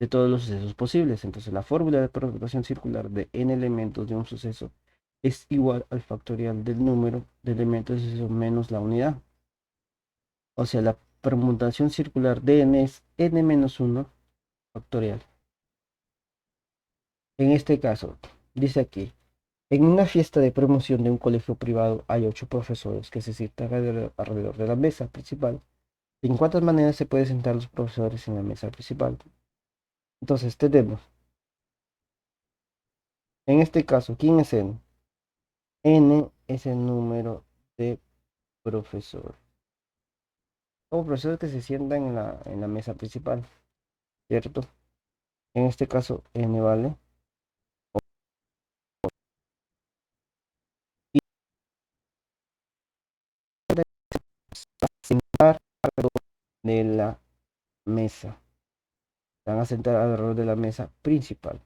de todos los sucesos posibles. Entonces, la fórmula de permutación circular de n elementos de un suceso es igual al factorial del número de elementos de suceso menos la unidad. O sea, la permutación circular de n es n menos 1 factorial. En este caso, dice aquí, en una fiesta de promoción de un colegio privado hay 8 profesores que se sientan alrededor de la mesa principal. ¿En cuántas maneras se pueden sentar los profesores en la mesa principal? Entonces tenemos, en este caso, ¿quién es n? N es el número de profesores. Como profesores que se sientan en la mesa principal, ¿cierto? En este caso, n vale. Y sentar alrededor de la mesa. Se van a sentar alrededor de la mesa principal.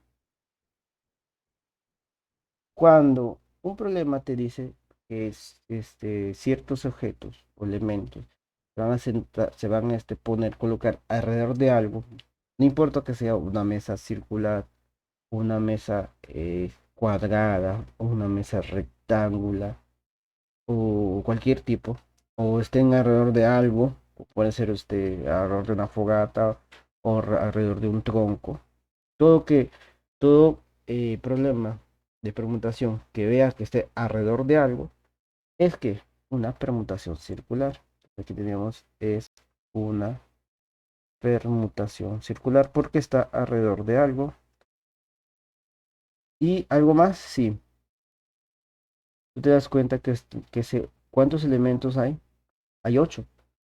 Cuando un problema te dice que ciertos objetos o elementos se van a poner, colocar alrededor de algo, no importa que sea una mesa circular, una mesa cuadrada, o una mesa rectangular, o cualquier tipo, o estén alrededor de algo, o puede ser alrededor de una fogata, o alrededor de un tronco. Todo que, todo problema de permutación que vea que esté alrededor de algo es que una permutación circular. Aquí tenemos es una permutación circular porque está alrededor de algo. Y algo más, sí. Tú te das cuenta ¿cuántos elementos hay? Hay 8.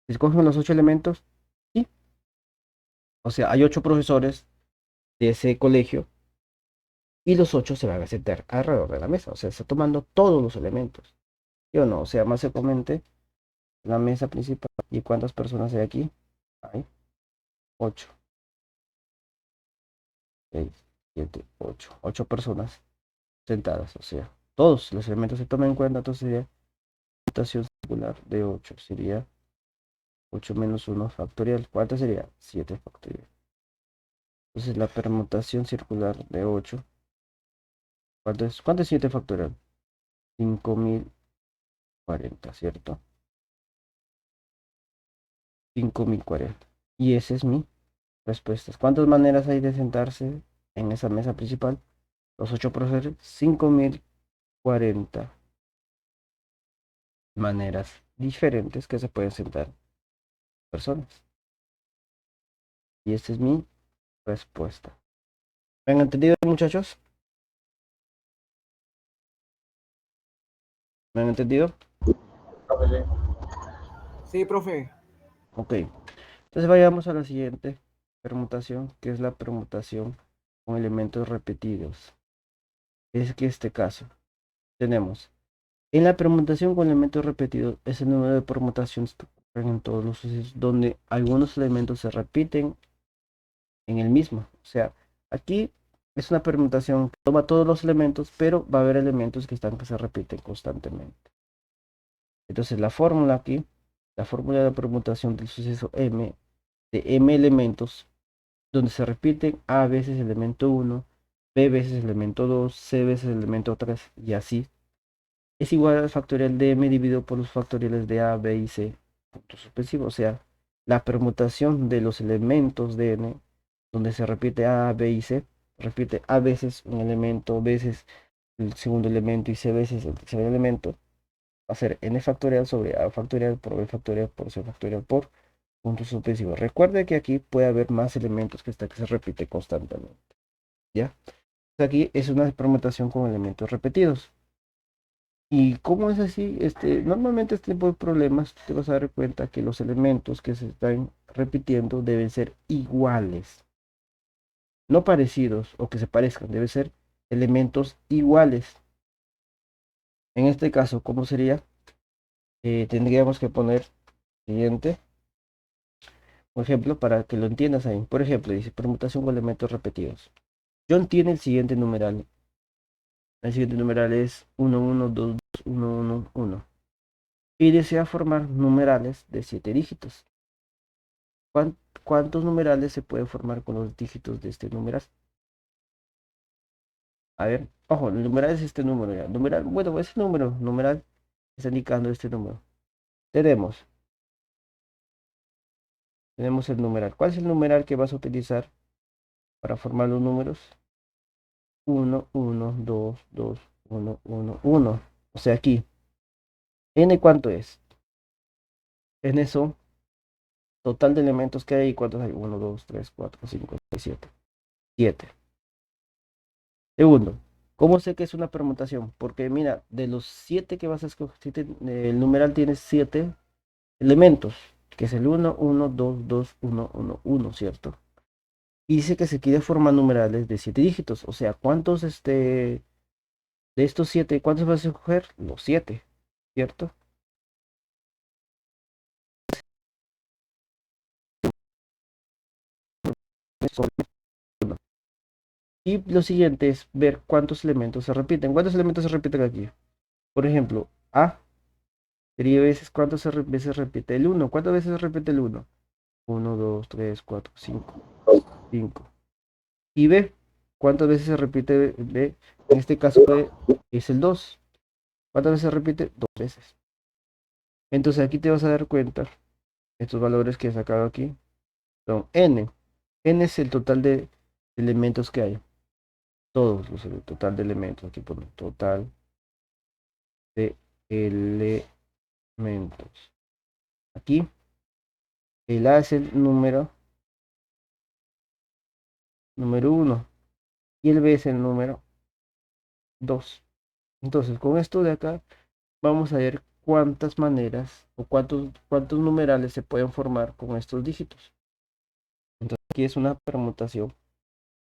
Si escogen los 8 elementos, sí. O sea, hay 8 profesores de ese colegio y los 8 se van a sentar alrededor de la mesa. O sea, está tomando todos los elementos. ¿Sí o no? O sea, básicamente la mesa principal. ¿Y cuántas personas hay aquí? Hay 8, 6, 7, 8. 8 personas sentadas. O sea, todos los elementos se toman en cuenta. Entonces sería permutación circular de 8. Sería 8 menos 1 factorial. ¿Cuánto sería? 7 factorial. Entonces la permutación circular de 8. ¿Cuánto es 7 factorial? 5040, ¿cierto? 5040. Y esa es mi respuesta. ¿Cuántas maneras hay de sentarse en esa mesa principal? Los 8 profesores, 5040 maneras diferentes que se pueden sentar personas. Y esta es mi respuesta. ¿Me han entendido, muchachos? ¿Me han entendido? Profe, sí. Sí, profe. Ok. Entonces vayamos a la siguiente permutación, que es la permutación con elementos repetidos. Es que este caso tenemos en la permutación con elementos repetidos es el número de permutaciones que ocurren en todos los sucesos donde algunos elementos se repiten en el mismo. O sea, aquí es una permutación que toma todos los elementos, pero va a haber elementos que se repiten constantemente. Entonces la fórmula aquí, la fórmula de permutación del suceso M de M elementos donde se repiten A veces elemento 1, B veces elemento 2, C veces elemento 3 y así, es igual al factorial de M dividido por los factoriales de A, B y C, puntos suspensivos. O sea, la permutación de los elementos de N, donde se repite A, B y C, repite A veces un elemento, veces el segundo elemento y C veces el tercer elemento, va a ser N factorial sobre A factorial por B factorial por C factorial por puntos suspensivos. Recuerde que aquí puede haber más elementos que que se repite constantemente. ¿Ya? Aquí es una permutación con elementos repetidos. ¿Y cómo es así? Normalmente este tipo de problemas te vas a dar cuenta que los elementos que se están repitiendo deben ser iguales, no parecidos o que se parezcan, deben ser elementos iguales. En este caso, ¿cómo sería? Tendríamos que poner siguiente, por ejemplo, para que lo entiendas ahí. Por ejemplo, dice permutación con elementos repetidos. John tiene el siguiente numeral. El siguiente numeral es 1, 1, 2, 2, 1, 1, 1. Y desea formar numerales de 7 dígitos. ¿Cuántos numerales se pueden formar con los dígitos de este numeral? A ver, ojo, el numeral es este número ya. Numeral, bueno, ese numeral está indicando este número. Tenemos el numeral. ¿Cuál es el numeral que vas a utilizar para formar los números? 1, 1, 2, 2, 1, 1, 1. O sea, aquí, ¿n cuánto es? N son total de elementos que hay. ¿Cuántos hay? 1, 2, 3, 4, 5, 6, 7. 7. Segundo, ¿cómo sé que es una permutación? Porque mira, de los 7 que vas a escoger, el numeral tiene 7 elementos, que es el 1, 1, 2, 2, 1, 1, 1, ¿cierto? Y dice que se quiere formar numerales de 7 dígitos. O sea, ¿cuántos de estos 7, cuántos vas a escoger? Los 7, ¿cierto? Y lo siguiente es ver cuántos elementos se repiten. ¿Cuántos elementos se repiten aquí? Por ejemplo, A sería veces, ¿cuántas veces repite el uno? ¿Cuántas veces se repite el uno? Uno, 2, 3, 4, 5. 5. Y B, ¿cuántas veces se repite B? En este caso B es el 2. ¿Cuántas veces se repite? 2 veces. Entonces aquí te vas a dar cuenta, estos valores que he sacado aquí son N. N es el total de elementos que hay. Todos los el total de elementos. Aquí pone total de elementos. Aquí el A es el número 1 y el B es el número 2. Entonces con esto de acá vamos a ver cuántas maneras o cuántos numerales se pueden formar con estos dígitos. Entonces aquí es una permutación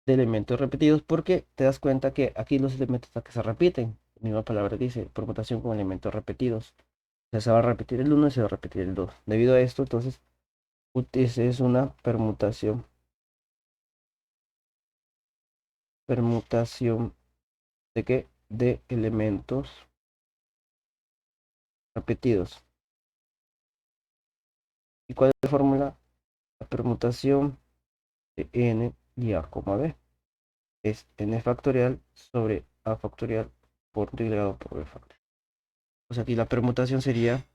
de elementos repetidos porque te das cuenta que aquí los elementos que se repiten. La misma palabra dice permutación con elementos repetidos. O sea, se va a repetir el 1 y se va a repetir el 2. Debido a esto, entonces, es una permutación. ¿Permutación de qué? De elementos repetidos. ¿Y cuál es la fórmula? La permutación de n y a, b. Es n factorial sobre a factorial multiplicado por b factorial. Pues aquí la permutación sería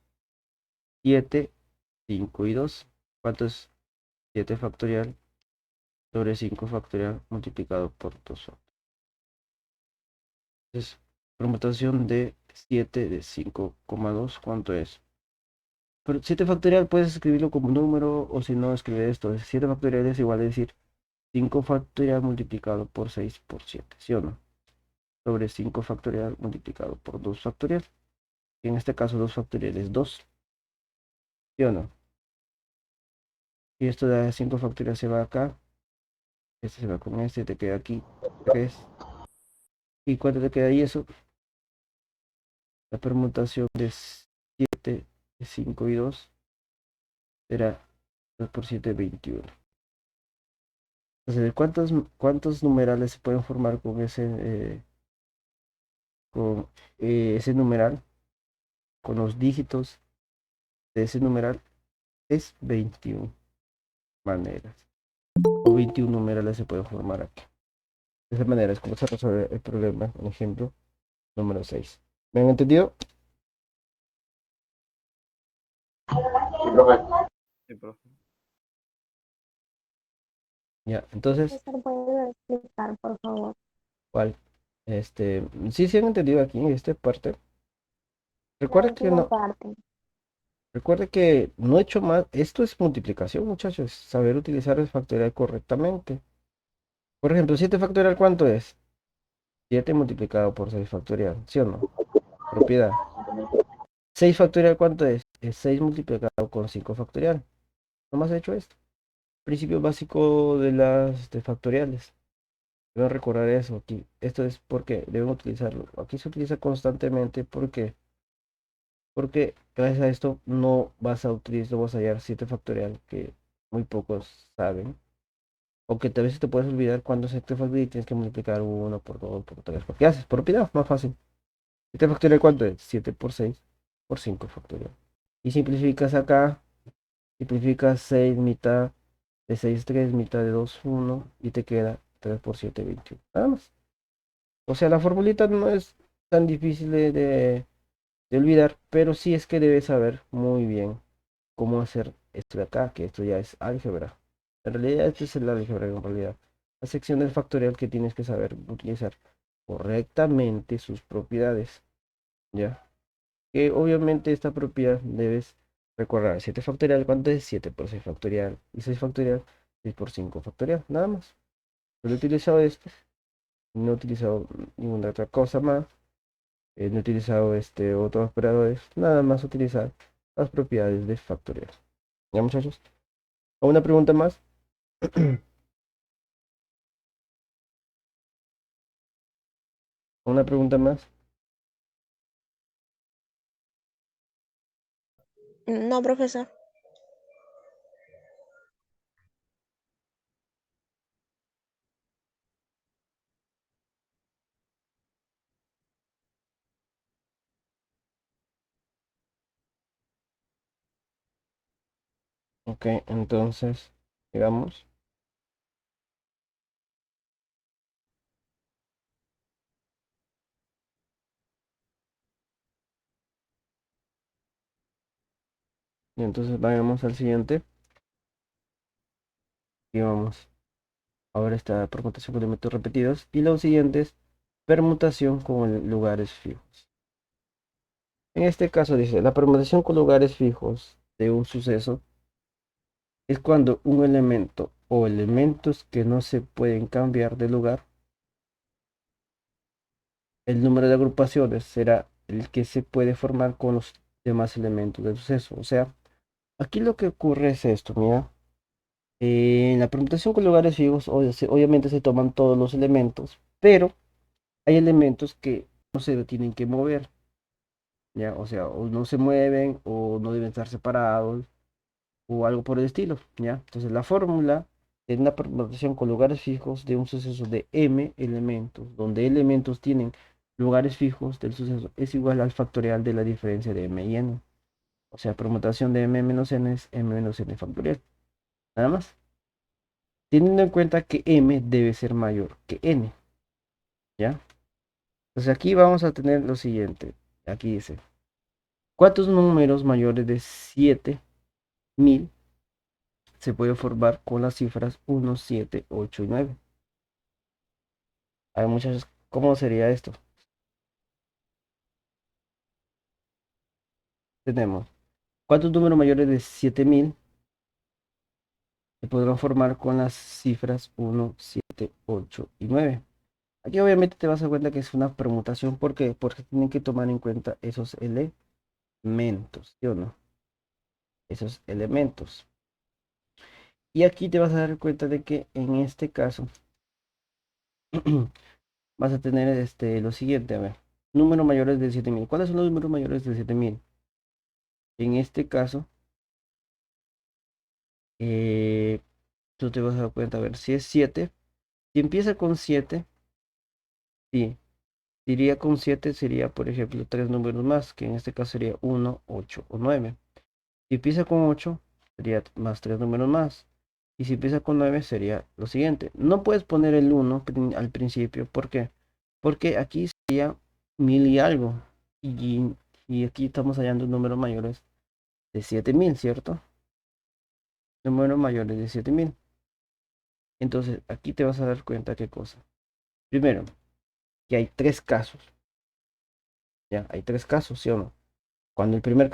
7, 5 y 2. ¿Cuánto es 7 factorial sobre 5 factorial multiplicado por 2 factorial? Entonces, permutación de 7 de 5,2, ¿cuánto es? Pero 7 factorial puedes escribirlo como número o si no, escribe esto. 7 factorial es igual a decir 5 factorial multiplicado por 6 por 7, ¿sí o no? Sobre 5 factorial multiplicado por 2 factorial. Y en este caso 2 factorial es 2, ¿sí o no? Y esto de 5 factorial se va acá. Este se va con este, te queda aquí 3. ¿Y cuánto te queda ahí eso? La permutación de 7, 5 y 2 será 2 por 7, 21. Entonces, ¿cuántos numerales se pueden formar con ese numeral? Con los dígitos de ese numeral es 21 maneras. O 21 numerales se pueden formar aquí. De esa manera es como se resuelve el problema. En ejemplo número 6. ¿Me han entendido? Sí, profe. Sí, profe. Ya, entonces, Profesor, ¿puede explicar, por favor? ¿cuál? Sí, sí han entendido aquí en esta parte. La Recuerda que última no, parte. recuerde que no he hecho más. Esto es multiplicación, muchachos. Saber utilizar el factorial correctamente. Por ejemplo, 7 factorial, ¿cuánto es? 7 multiplicado por 6 factorial, ¿sí o no? Propiedad. 6 factorial, ¿cuánto es? Es 6 multiplicado con 5 factorial. ¿No más he hecho esto? Principio básico de las factoriales. Deben recordar eso aquí. Esto es porque deben utilizarlo. Aquí se utiliza constantemente porque gracias a esto no vas a utilizar, no vas a hallar 7 factorial que muy pocos saben. O que a veces te puedes olvidar cuando se te factorial y tienes que multiplicar 1 por 2 por 3. ¿Qué haces? Propiedad, más fácil. 7 factorial, ¿cuánto es? 7 por 6 por 5 factorial. Y simplificas acá, simplificas 6 mitad de 6 3 mitad de 2 1 y te queda 3 por 7 21. Nada más. O sea, la formulita no es tan difícil de olvidar, pero sí es que debes saber muy bien cómo hacer esto de acá, que esto ya es álgebra. En realidad, esto es el álgebra, en realidad. La sección del factorial que tienes que saber utilizar correctamente sus propiedades, ¿ya? Que obviamente esta propiedad debes recordar. 7 factorial, ¿cuánto es? 7 por 6 factorial. Y 6 factorial, 6 por 5 factorial, nada más. Solo he utilizado esto, no he utilizado ninguna otra cosa más. No he utilizado otros operadores, nada más utilizar las propiedades de factorial. ¿Ya, muchachos? ¿Una pregunta más? ¿Una pregunta más? No, profesor. Ok, entonces, digamos, y entonces vayamos al siguiente. Y vamos. Ahora está permutación con elementos repetidos. Y lo siguiente es permutación con lugares fijos. En este caso dice, la permutación con lugares fijos de un suceso es cuando un elemento o elementos que no se pueden cambiar de lugar, el número de agrupaciones será el que se puede formar con los demás elementos del suceso. O sea, aquí lo que ocurre es esto, mira. En la permutación con lugares fijos, obviamente se toman todos los elementos, pero hay elementos que no se tienen que mover, ¿ya? O sea, o no se mueven o no deben estar separados o algo por el estilo, ¿ya? Entonces la fórmula de una permutación con lugares fijos de un suceso de m elementos, donde elementos tienen lugares fijos del suceso, es igual al factorial de la diferencia de m y n. O sea, permutación de m menos n es m menos n factorial. Nada más. Teniendo en cuenta que m debe ser mayor que n, ¿ya? Entonces aquí vamos a tener lo siguiente. Aquí dice, ¿cuántos números mayores de 7000 se puede formar con las cifras 1, 7, 8 y 9? Hay muchas, ¿cómo sería esto? Tenemos, ¿cuántos números mayores de 7000 se podrán formar con las cifras 1, 7, 8 y 9? Aquí obviamente te vas a dar cuenta que es una permutación. ¿Por qué? Porque tienen que tomar en cuenta esos elementos, ¿sí o no? Esos elementos. Y aquí te vas a dar cuenta de que en este caso vas a tener lo siguiente, a ver, números mayores de 7000. ¿Cuáles son los números mayores de 7000? En este caso, tú te vas a dar cuenta, a ver, si es 7, si empieza con 7, sí, iría con 7 sería, por ejemplo, tres números más, que en este caso sería 1, 8 o 9. Si empieza con 8, sería más tres números más. Y si empieza con 9, sería lo siguiente. No puedes poner el 1 al principio. ¿Por qué? Porque aquí sería 1000 y algo. Y aquí estamos hallando números mayores de 7000, ¿cierto? Números mayores de 7000. Entonces, aquí te vas a dar cuenta qué cosa. Primero, que hay tres casos. Ya, hay tres casos, ¿sí o no? Cuando el primer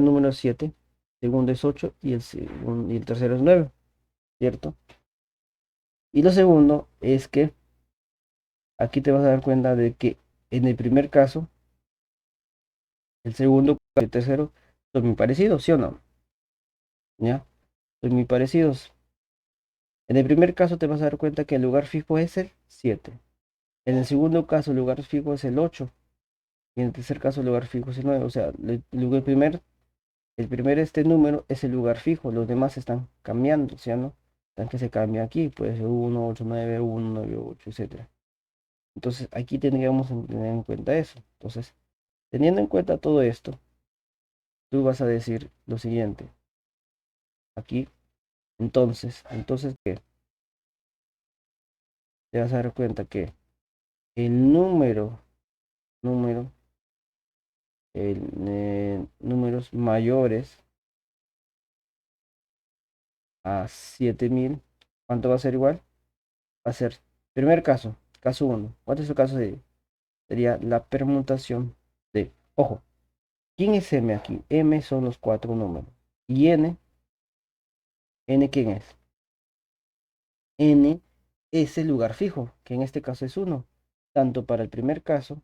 número es 7, segundo es 8 y el tercero es 9, ¿cierto? Y lo segundo es que aquí te vas a dar cuenta de que en el primer caso, el segundo y el tercero son muy parecidos, ¿sí o no? ¿Ya? Son muy parecidos. En el primer caso te vas a dar cuenta que el lugar fijo es el 7. En el segundo caso el lugar fijo es el 8. Y en el tercer caso el lugar fijo es el 9. O sea, el primer número es el lugar fijo. Los demás están cambiando, ¿sí o no? Están que se cambia aquí. Puede ser 1, 8, 9, 1, 9, 8, etc. Entonces aquí tendríamos que tener en cuenta eso. Entonces, teniendo en cuenta todo esto, tú vas a decir lo siguiente. Aquí, entonces, ¿qué? Te vas a dar cuenta que el números números mayores a 7000, ¿cuánto va a ser igual? Va a ser, primer caso, caso 1. ¿Cuál es el caso de? Sería la permutación de, ojo, ¿quién es M aquí? M son los cuatro números. Y N ¿quién es? N es el lugar fijo, que en este caso es 1, tanto para el primer caso,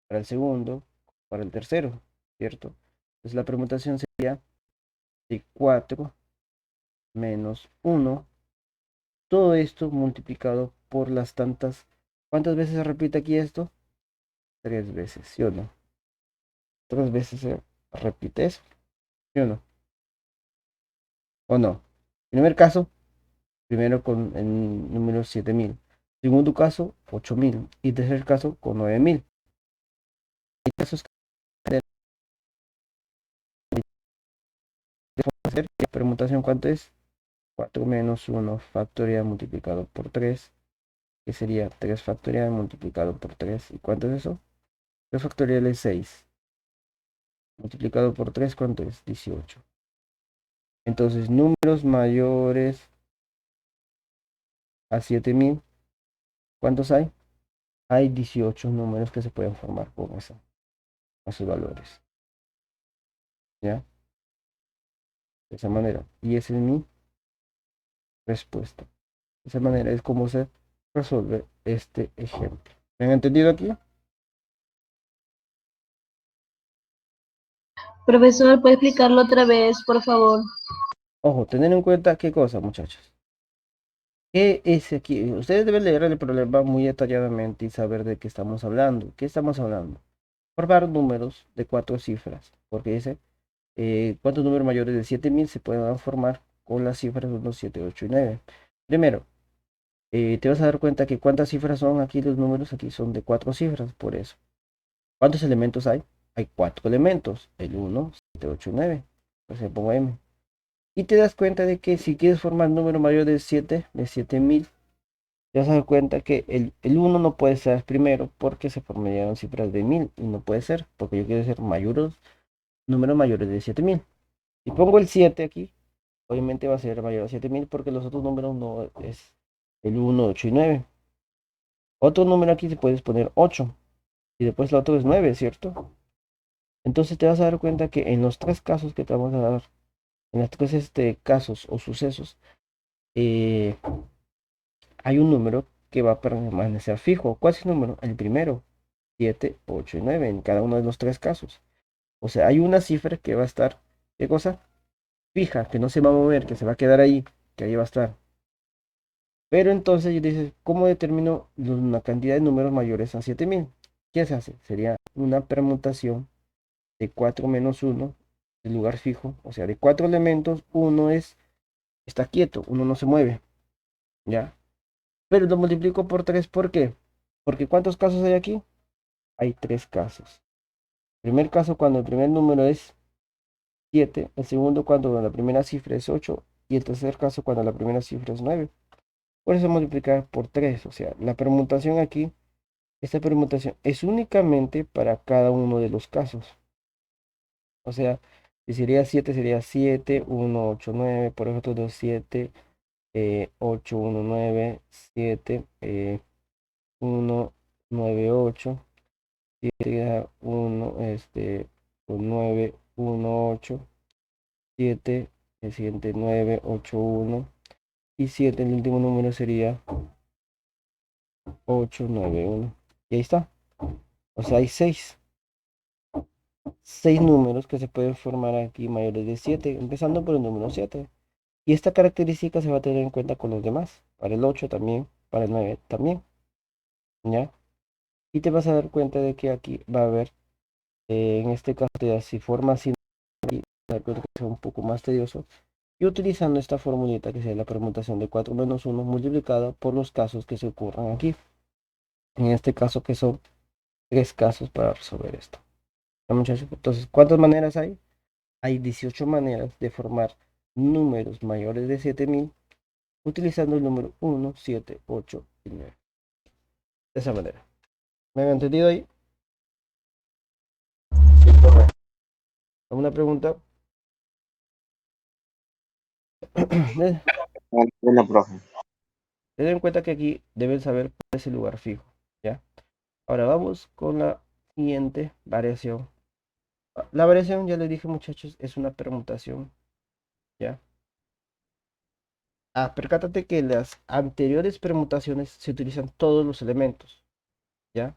para el segundo, para el tercero, ¿cierto? Entonces la permutación sería de 4 menos 1, todo esto multiplicado por las tantas. ¿Cuántas veces se repite aquí esto? Tres veces, ¿sí o no? Tres veces se repite eso, ¿sí o no? ¿O no? Primer caso, primero con el número 7000. Segundo caso, 8000. Y tercer caso, con 9000. Hay casos que hacer. ¿La permutación cuánto es? 4 menos 1 factorial multiplicado por 3, que sería 3 factorial multiplicado por 3. ¿Y cuánto es eso? 3 factorial es 6. Multiplicado por 3, ¿cuánto es? 18. Entonces, números mayores a 7000, ¿cuántos hay? Hay 18 números que se pueden formar con esos valores. ¿Ya? De esa manera. Y esa es mi respuesta. De esa manera es como se resuelve este ejemplo. ¿Me han entendido aquí? Profesor, ¿puede explicarlo otra vez, por favor? Ojo, tener en cuenta qué cosa, muchachos. ¿Qué es aquí? Ustedes deben leer el problema muy detalladamente y saber de qué estamos hablando. ¿Qué estamos hablando? Formar números de 4 cifras, porque dice cuántos números mayores de 7000 se pueden formar con las cifras 1, 7, 8 y 9. Primero, te vas a dar cuenta que cuántas cifras son aquí, los números aquí son de 4 cifras, por eso. ¿Cuántos elementos hay? Hay 4 elementos, el 1, 7, 8 y 9. Pues le pongo M. Y te das cuenta de que si quieres formar número mayor de 7000, te vas a dar cuenta que el 1 no puede ser primero porque se formarían cifras de 1000 y no puede ser porque yo quiero ser números mayores de 7000. Si pongo el 7 aquí, obviamente va a ser mayor a 7000 porque los otros números no es el 1, 8 y 9. Otro número aquí se puedes poner 8 y después el otro es 9, ¿cierto? Entonces te vas a dar cuenta que en los tres casos que te vamos a dar, en los tres casos o sucesos, hay un número que va a permanecer fijo. ¿Cuál es el número? El primero, 7, 8 y 9 en cada uno de los tres casos. O sea, hay una cifra que va a estar, ¿qué cosa? Fija, que no se va a mover, que se va a quedar ahí, que ahí va a estar. Pero entonces dices, ¿cómo determino una cantidad de números mayores a 7000? ¿Qué se hace? Sería una permutación de 4 menos 1, el lugar fijo, o sea, de 4 elementos, uno está quieto, uno no se mueve, ¿ya? Pero lo multiplico por 3, ¿por qué? Porque ¿cuántos casos hay aquí? Hay 3 casos. Primer caso cuando el primer número es 7, el segundo cuando la primera cifra es 8 y el tercer caso cuando la primera cifra es 9. Por eso multiplicar por 3, o sea, la permutación aquí, esta permutación es únicamente para cada uno de los casos. O sea, si sería 7, sería 7, 1, 8, 9, por ejemplo, 2, 7, 8, 1, 9, 7, 1, 9, 8, 7, 1, 9, 1, 8, 7, el siguiente 9, 8, 1 y 7, el último número sería 8, 9, 1. Y ahí está. O sea, hay 6 números que se pueden formar aquí mayores de 7, empezando por el número 7. Y esta característica se va a tener en cuenta con los demás, para el 8 también, para el 9 también, ¿ya? Y te vas a dar cuenta de que aquí va a haber, en este caso, si forma así, te das cuenta que es un poco más tedioso, y utilizando esta formulita que sería la permutación de 4 menos 1 multiplicada por los casos que se ocurran aquí. En este caso que son 3 casos para resolver esto. ¿Ya, muchachos? Entonces, ¿cuántas maneras hay? Hay 18 maneras de formar números mayores de 7000 utilizando el número 1, 7, 8 y 9. De esa manera. ¿Me han entendido ahí? Sí, profe. ¿Alguna pregunta? Bueno, profe. Ten en cuenta que aquí deben saber cuál es el lugar fijo, ¿ya? Ahora vamos con la siguiente variación. La variación, ya les dije, muchachos, es una permutación, ¿ya? Percátate que en las anteriores permutaciones se utilizan todos los elementos, ¿ya?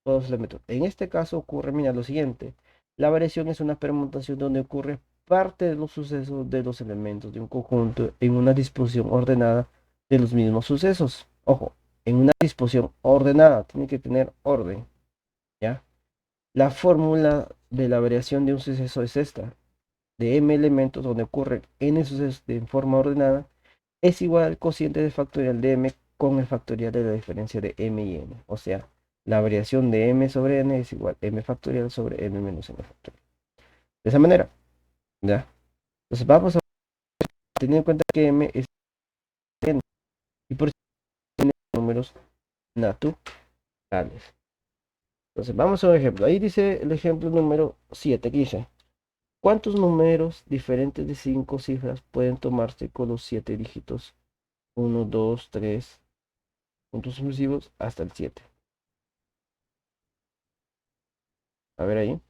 Todos los elementos. En este caso ocurre, mira, lo siguiente. La variación es una permutación donde ocurre parte de los sucesos de los elementos de un conjunto en una disposición ordenada de los mismos sucesos. Ojo, en una disposición ordenada, tiene que tener orden, ¿ya? La fórmula de la variación de un suceso es esta. De m elementos donde ocurren n sucesos en forma ordenada es igual al cociente de factorial de m con el factorial de la diferencia de m y n. O sea, la variación de m sobre n es igual a m factorial sobre m menos n factorial. De esa manera, ¿ya? Entonces vamos a tener en cuenta que m es n y por eso tiene números naturales. Entonces vamos a un ejemplo. Ahí dice el ejemplo número 7, que dice, ¿cuántos números diferentes de 5 cifras pueden tomarse con los 7 dígitos? 1, 2, 3, puntos sucesivos hasta el 7. A ver ahí.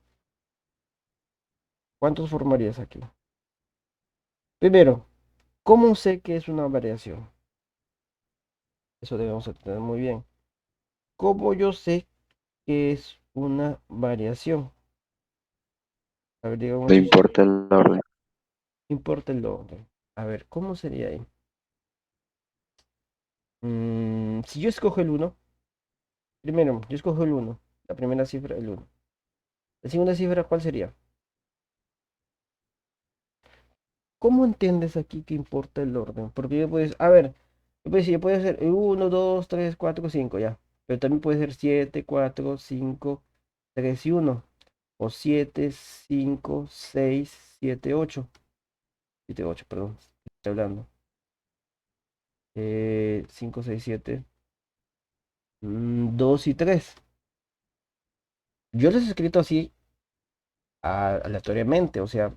¿Cuántos formarías aquí? Primero, ¿cómo sé que es una variación? Eso debemos entender muy bien. ¿Cómo yo sé que es una variación? A ver, digamos, No importa el orden. importa el orden. A ver, ¿cómo sería ahí? Si yo escojo el 1, primero, yo escojo el 1, la primera cifra, el 1. La segunda cifra, ¿cuál sería? ¿Cómo entiendes aquí que importa el orden? Porque yo puedes, a ver, yo puedo hacer 1, 2, 3, 4, 5, ya. Pero también puede ser 7, 4, 5, 3 y 1. O 7, 5, 6, 7, 8. 7, 8, perdón. Estoy hablando. 5, 6, 7. 2 y 3. Yo los he escrito así aleatoriamente, o sea,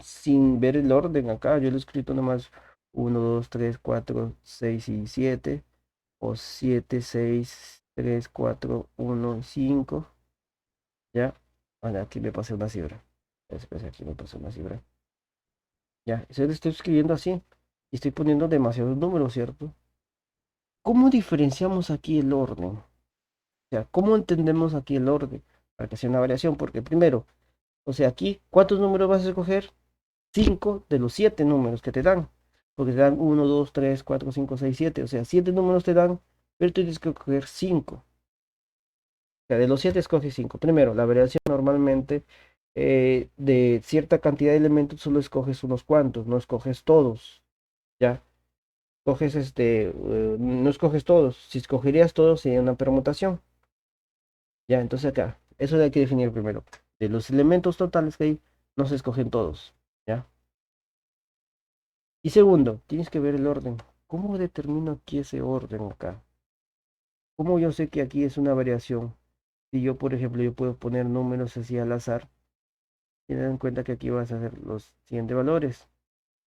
sin ver el orden acá. Yo lo he escrito nomás 1, 2, 3, 4, 6 y 7. O 7, 6, 3, 4, 1, 5. Ya. Ahora aquí me pasé una cifra. Espera, aquí me pasé una cifra. Ya. Eso lo estoy escribiendo así. Y estoy poniendo demasiados números, ¿cierto? ¿Cómo diferenciamos aquí el orden? O sea, ¿cómo entendemos aquí el orden? Para que sea una variación. Porque primero, o sea, aquí, ¿cuántos números vas a escoger? 5 de los 7 números que te dan. Porque te dan 1, 2, 3, 4, 5, 6, 7. O sea, 7 números te dan, pero tú tienes que escoger 5. O sea, de los 7 escoges 5. Primero, la variación normalmente de cierta cantidad de elementos solo escoges unos cuantos, no escoges todos. ¿Ya? No escoges todos. Si escogerías todos sería una permutación. Ya, entonces acá, eso hay que definir primero. De los elementos totales que hay, no se escogen todos. ¿Ya? Y segundo, tienes que ver el orden. ¿Cómo determino aquí ese orden acá? ¿Cómo yo sé que aquí es una variación? Si yo, por ejemplo, yo puedo poner números así al azar, teniendo en cuenta que aquí vas a hacer los siguientes valores.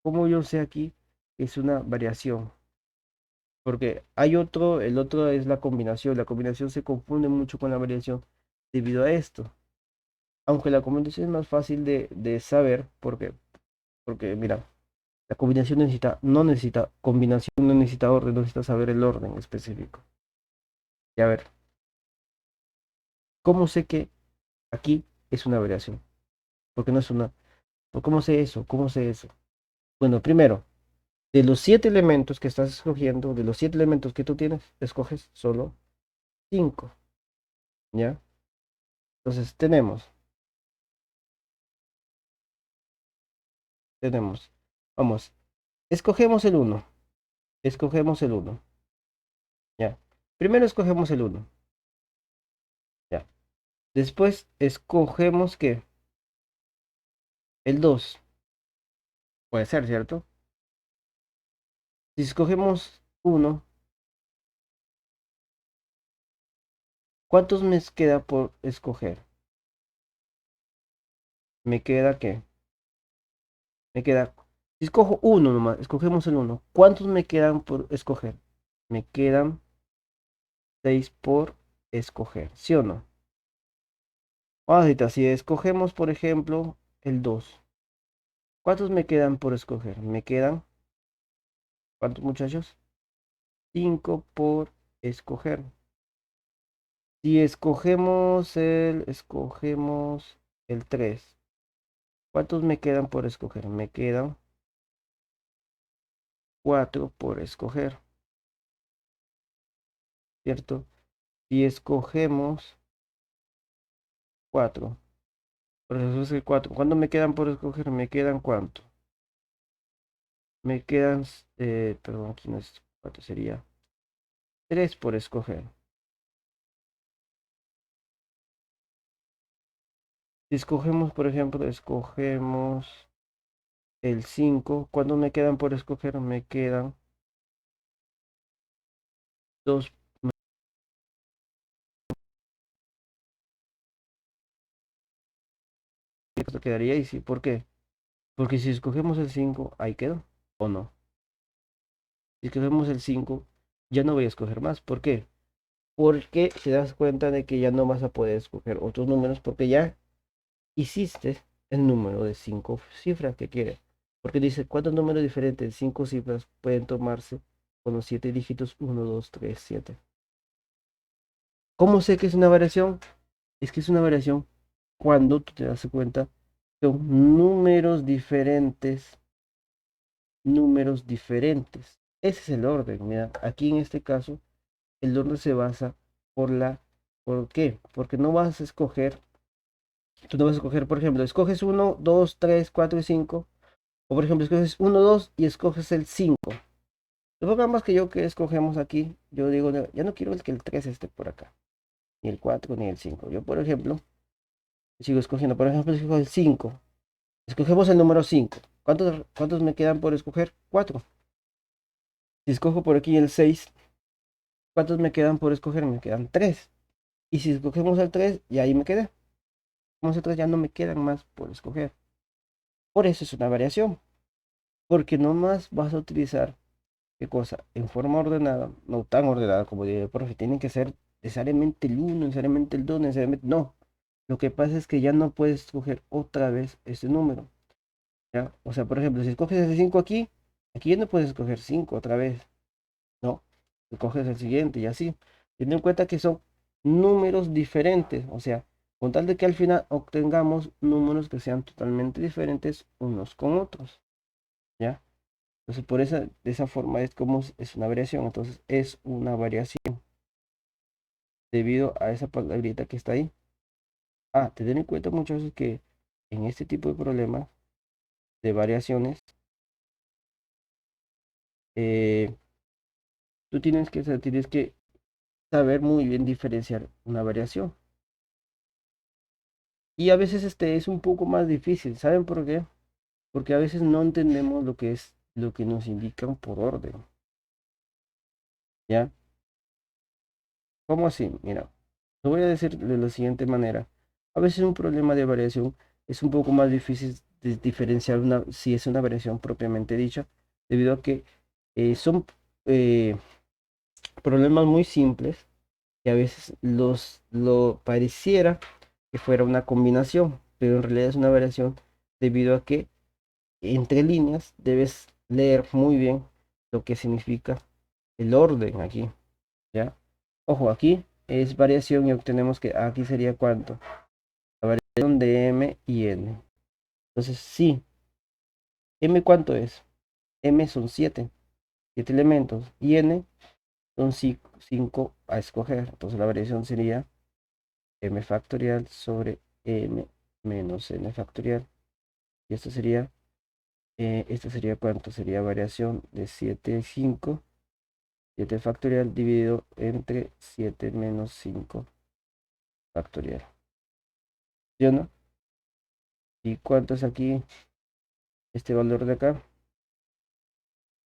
¿Cómo yo sé aquí que es una variación? Porque hay otro, el otro es la combinación. La combinación se confunde mucho con la variación debido a esto. Aunque la combinación es más fácil de saber, porque mira, la combinación no necesita combinación, no necesita orden, no necesita saber el orden específico. Y a ver, ¿cómo sé que aquí es una variación? Porque no es una. ¿Cómo sé eso? ¿Cómo sé eso? Bueno, primero, de los 7 elementos que estás escogiendo, de los 7 elementos que tú tienes, escoges solo 5. ¿Ya? Entonces tenemos, vamos, escogemos el 1. Escogemos el 1. ¿Ya? Primero escogemos el 1. ¿Ya? Después escogemos ¿qué? El 2. Puede ser, ¿cierto? Si escogemos 1, ¿cuántos me queda por escoger? ¿Me queda qué? Me queda. Si escojo uno nomás, escogemos el 1. ¿Cuántos me quedan por escoger? Me quedan 6 por escoger, ¿sí o no? Ahorita, si escogemos, por ejemplo, el 2, ¿cuántos me quedan por escoger? Me quedan, ¿cuántos muchachos? 5 por escoger. Si escogemos el 3, ¿cuántos me quedan por escoger? Me quedan 4 por escoger, ¿cierto? Si escogemos 4. Por eso es el 4. ¿Cuánto me quedan por escoger? ¿Me quedan cuánto? Me quedan, perdón, aquí no es 4, sería 3 por escoger. Si escogemos, por ejemplo, escogemos el 5. ¿Cuántos me quedan por escoger? Me quedan 2. Esto quedaría easy. ¿Por qué? Porque si escogemos el 5, ahí quedó. ¿O no? Si escogemos el 5, ya no voy a escoger más. ¿Por qué? Porque te das cuenta de que ya no vas a poder escoger otros números porque ya hiciste el número de 5 cifras que quieres. Porque dice, ¿cuántos números diferentes de 5 cifras pueden tomarse con los 7 dígitos 1, 2, 3, 7? ¿Cómo sé que es una variación? Es que es una variación cuando tú te das cuenta que son números diferentes, números diferentes. Ese es el orden. Mira, aquí en este caso, el orden se basa por la... ¿Por qué? Porque no vas a escoger, tú no vas a escoger, por ejemplo, escoges 1, 2, 3, 4 y 5. O por ejemplo, escoges 1, 2 y escoges el 5. Los programas que yo que escogemos aquí, yo digo, "No, ya no quiero que el 3 esté por acá, ni el 4 ni el 5". Yo, por ejemplo, sigo escogiendo, por ejemplo, escojo el 5. Escogemos el número 5. ¿Cuántos me quedan por escoger? 4. Si escojo por aquí el 6, ¿cuántos me quedan por escoger? Me quedan 3. Y si escogemos el 3, y ahí me quedé. Como el 3 ya no me quedan más por escoger. Por eso es una variación. Porque nomás vas a utilizar, ¿qué cosa? En forma ordenada, no tan ordenada como diría el profe. Tienen que ser necesariamente el 1, necesariamente el 2, necesariamente... No. Lo que pasa es que ya no puedes escoger otra vez este número. ¿Ya? O sea, por ejemplo, si escoges ese 5 aquí, aquí ya no puedes escoger 5 otra vez. No, escoges el siguiente y así. Teniendo en cuenta que son números diferentes, o sea, con tal de que al final obtengamos números que sean totalmente diferentes unos con otros, ¿ya? Entonces, de esa forma es como es una variación. Entonces, es una variación debido a esa palabrita que está ahí. Ah, tener en cuenta muchas veces que en este tipo de problemas de variaciones, eh, tú tienes que saber muy bien diferenciar una variación. Y a veces este es un poco más difícil. ¿Saben por qué? Porque a veces no entendemos lo que es lo que nos indican por orden. ¿Ya? ¿Cómo así? Mira, lo voy a decir de la siguiente manera. A veces un problema de variación es un poco más difícil de diferenciar si es una variación propiamente dicha, debido a que son eh, problemas muy simples que a veces lo pareciera que fuera una combinación, pero en realidad es una variación debido a que entre líneas debes leer muy bien lo que significa el orden aquí, ¿ya? Ojo, aquí es variación y obtenemos que aquí sería cuánto, la variación de m y n. Entonces, sí, m cuánto es, m son 7 elementos y n son 5 a escoger. Entonces la variación sería m factorial sobre m menos n factorial. Y esto sería cuánto, sería variación de 7 5, 7 factorial dividido entre 7 menos 5 factorial. ¿Sí o no? ¿Y cuánto es aquí este valor de acá?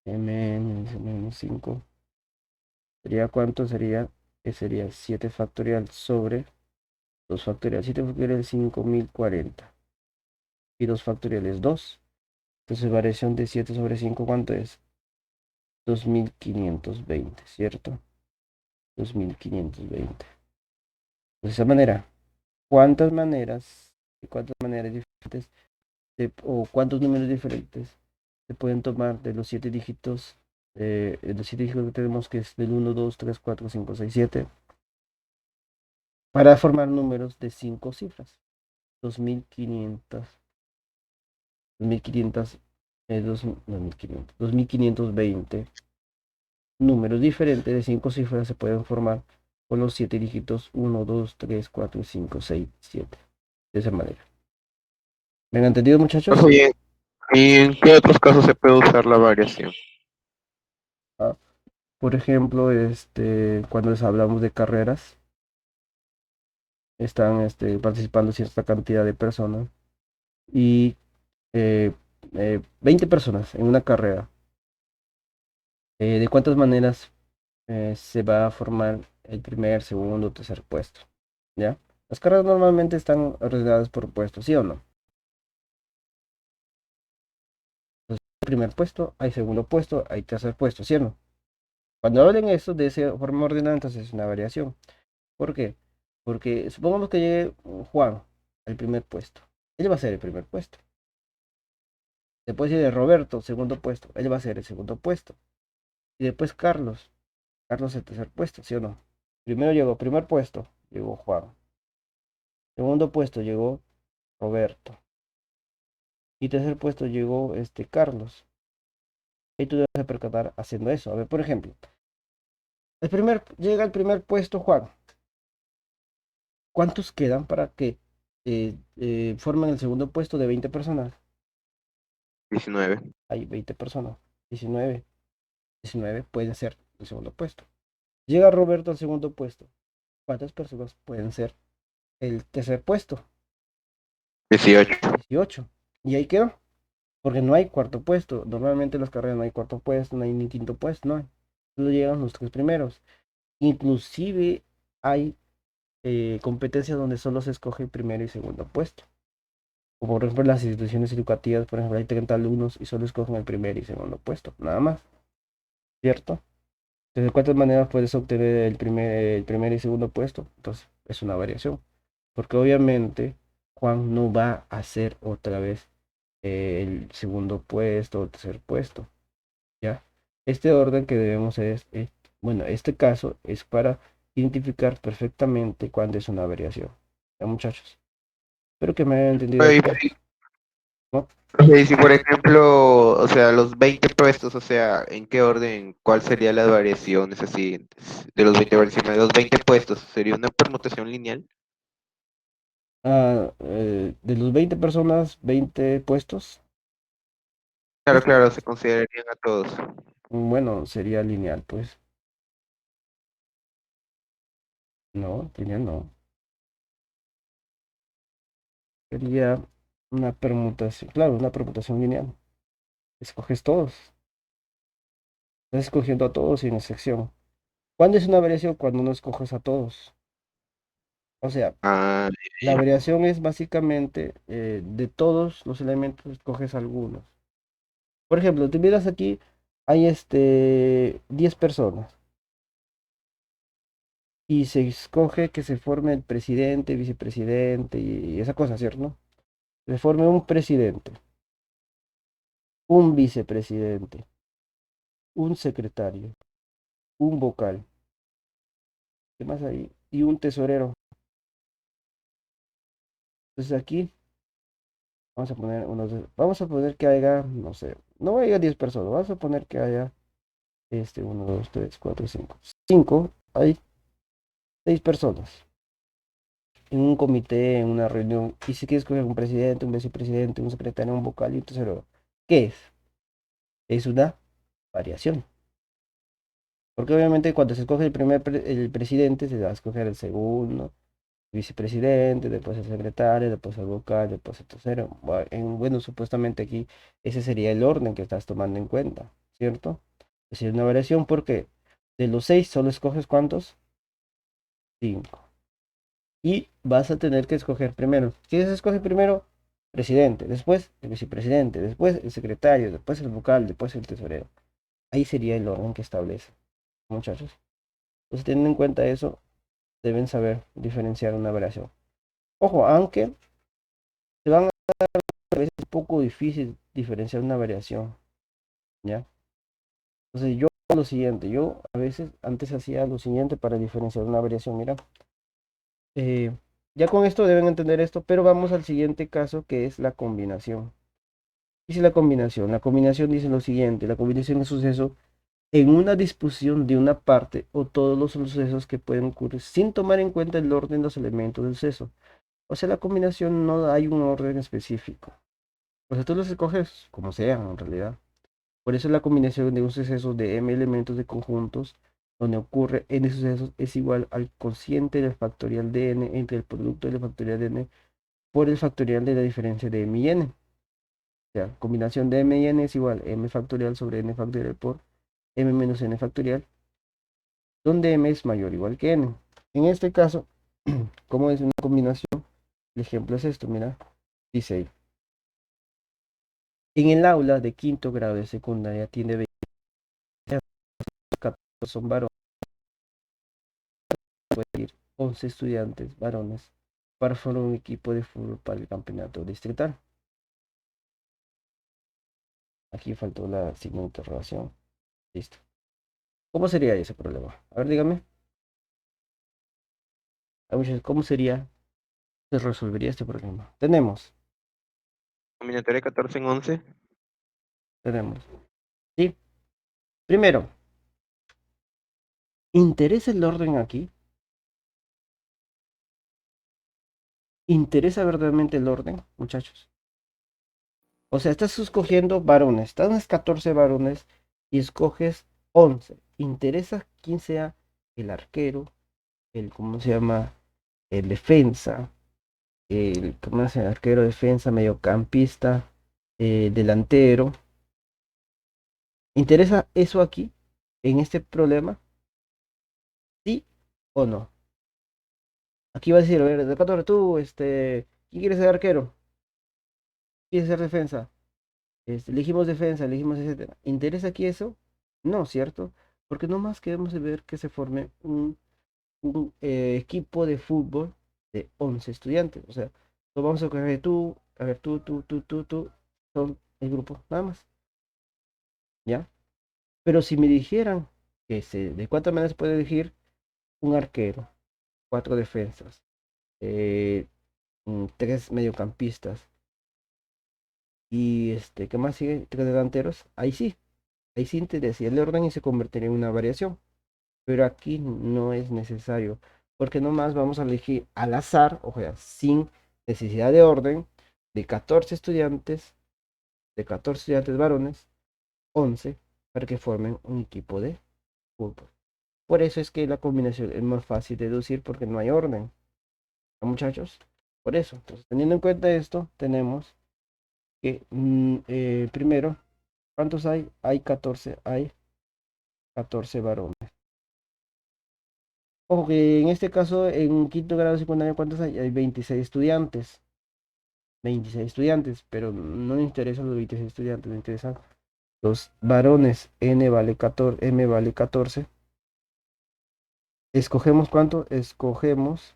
M menos 5. ¿Sería cuánto? Sería 7 factorial sobre 2 factorial. 7 factorial es 5040. Y 2 factorial es 2. Entonces variación de 7 sobre 5, ¿cuánto es? 2520, ¿cierto? 2520. De esa manera, cuántas maneras diferentes o cuántos números diferentes se pueden tomar de los 7 dígitos, los 7 dígitos que tenemos, que es del 1, 2, 3, 4, 5, 6, 7, para formar números de 5 cifras? 2500, 2500, 2520 números diferentes de 5 cifras se pueden formar con los 7 dígitos 1, 2, 3, 4, 5, 6, 7. De esa manera. ¿Me han entendido, muchachos? Profe, ¿y en qué otros casos se puede usar la variación? Ah, por ejemplo, cuando les hablamos de carreras, están participando cierta cantidad de personas y 20 personas en una carrera. ¿De cuántas maneras se va a formar el primer, segundo, tercer puesto? ¿Ya? Las carreras normalmente están ordenadas por puestos, ¿sí o no? Entonces, hay primer puesto, hay segundo puesto, hay tercer puesto, ¿sí o no? Cuando hablen esto de esa forma ordenada, entonces es una variación. ¿Por qué? Porque supongamos que llegue Juan al primer puesto. Él va a ser el primer puesto. Después sigue Roberto, segundo puesto. Él va a ser el segundo puesto. Y después Carlos. Carlos el tercer puesto, ¿sí o no? Primero llegó, primer puesto, llegó Juan. Segundo puesto llegó Roberto. Y tercer puesto llegó Carlos. Y tú debes de percatar haciendo eso. A ver, por ejemplo, llega al primer puesto Juan. ¿Cuántos quedan para que formen el segundo puesto de 20 personas? 19. Hay 20 personas. 19. 19 pueden ser el segundo puesto. Llega Roberto al segundo puesto. ¿Cuántas personas pueden ser el tercer puesto? 18. 18. Y ahí quedó. Porque no hay cuarto puesto. Normalmente en las carreras no hay cuarto puesto, no hay ni quinto puesto, no hay. Solo llegan los tres primeros. Inclusive hay competencias donde solo se escoge el primero y segundo puesto. Como por ejemplo las instituciones educativas, por ejemplo, hay 30 alumnos y solo escogen el primer y segundo puesto, nada más, ¿cierto? Entonces, ¿de cuántas maneras puedes obtener el primer y segundo puesto? Entonces, es una variación. Porque obviamente Juan no va a hacer otra vez el segundo puesto o tercer puesto, ¿ya? Este orden que debemos bueno, este caso es para identificar perfectamente cuándo es una variación. ¿Ya, muchachos? Espero que me hayan entendido Oye, aquí, ¿no? y si por ejemplo, o sea, los 20 puestos, o sea, ¿en qué orden? ¿Cuál sería las variaciones así de los 20 por encima de los 20 puestos? ¿Sería una permutación lineal? De los 20 personas, 20 puestos, Claro, pues, claro, se considerarían a todos. bueno, sería lineal, pues. No, lineal no. Sería una permutación, claro, una permutación lineal. Escoges todos. Estás escogiendo a todos sin excepción. ¿Cuándo es una variación? Cuando no escoges a todos. O sea, Ah, la variación es básicamente de todos los elementos, escoges algunos. Por ejemplo, te miras aquí, hay 10 personas y se escoge que se forme el presidente, vicepresidente y esa cosa, ¿cierto? Se forme un presidente, un vicepresidente, un secretario, un vocal, ¿qué más hay? Y un tesorero. Entonces aquí vamos a poner que haya, no sé, no haya 10 personas, vamos a poner que haya 1, 2, 3, 4, 5. 5, hay 6 personas en un comité, en una reunión, y si quieres escoger un presidente, un vicepresidente, un secretario, un vocal y un tesorero. ¿Qué es? Es una variación. Porque obviamente cuando se escoge el presidente, se va a escoger el segundo, vicepresidente, después el secretario, después el vocal, después el tercero. Bueno, supuestamente aquí ese sería el orden que estás tomando en cuenta, ¿cierto? Es decir, una variación porque de los 6 solo escoges ¿cuántos? 5. Y vas a tener que escoger primero. ¿Quién se escoge primero? Presidente, después el vicepresidente, después el secretario, después el vocal, después el tesorero. Ahí sería el orden que establece, muchachos. Entonces, teniendo en cuenta eso, deben saber diferenciar una variación. Ojo, aunque se van a veces un poco difícil diferenciar una variación, ¿ya? Entonces, yo hago lo siguiente, yo a veces antes hacía lo siguiente para diferenciar una variación, mira. Eh, ya con esto deben entender esto, pero vamos al siguiente caso que es la combinación. Dice la combinación dice lo siguiente, la combinación es suceso en una disposición de una parte o todos los sucesos que pueden ocurrir sin tomar en cuenta el orden de los elementos del suceso. O sea, la combinación no hay un orden específico. O sea, tú los escoges como sean en realidad. Por eso la combinación de un suceso de m elementos de conjuntos donde ocurre n sucesos es igual al cociente del factorial de n entre el producto del factorial de n por el factorial de la diferencia de m y n. sea, combinación de m y n es igual a m factorial sobre n factorial por m menos n factorial, donde m es mayor o igual que n. En este caso, como es una combinación, el ejemplo es esto, mira, dice ahí. En el aula de quinto grado de secundaria tiene 20, 14 son varones, puede ir 11 estudiantes varones para formar un equipo de fútbol para el campeonato distrital. Aquí faltó la signo de interrogación. Listo. ¿Cómo sería ese problema? A ver, dígame. ¿Cómo sería? Se resolvería este problema. Tenemos. Combinatoria 14 en 11. ¿Sí? Primero, ¿interesa el orden aquí? ¿Interesa verdaderamente el orden, muchachos? O sea, estás escogiendo varones. Estás 14 varones y escoges 11. ¿Interesa quién sea el arquero? ¿Cómo se llama? El defensa. ¿Cómo se llama? Arquero, defensa, mediocampista, delantero. ¿Interesa eso aquí? ¿En este problema? ¿Sí o no? Aquí va a decir, a ver, de 14, tú, ¿quién quiere ser arquero? ¿Quiere ser defensa? Elegimos defensa, elegimos etcétera. ¿Interesa aquí eso? No, ¿cierto? Porque nomás queremos ver que se forme un equipo de fútbol de 11 estudiantes. O sea, lo vamos a coger tú, a ver, tú, son el grupo, nada más. ¿Ya? Pero si me dijeran que de cuántas maneras puede elegir un arquero, 4 defensas, eh, 3 mediocampistas y ¿qué más sigue? 3 delanteros, ahí sí interesa el orden y se convertiría en una variación. Pero aquí no es necesario, porque nomás vamos a elegir al azar, o sea, sin necesidad de orden, de 14 estudiantes, varones, 11, para que formen un equipo de fútbol. Por eso es que la combinación es más fácil de deducir porque no hay orden. ¿No, muchachos? Por eso, entonces, teniendo en cuenta esto, tenemos que primero, ¿cuántos hay? Hay 14 varones. Ojo que en este caso, en quinto grado de secundaria, ¿cuántos hay? Hay 26 estudiantes. 26 estudiantes, pero no me interesan los 26 estudiantes, me interesan los varones. N vale 14, M vale 14. ¿Escogemos cuánto? Escogemos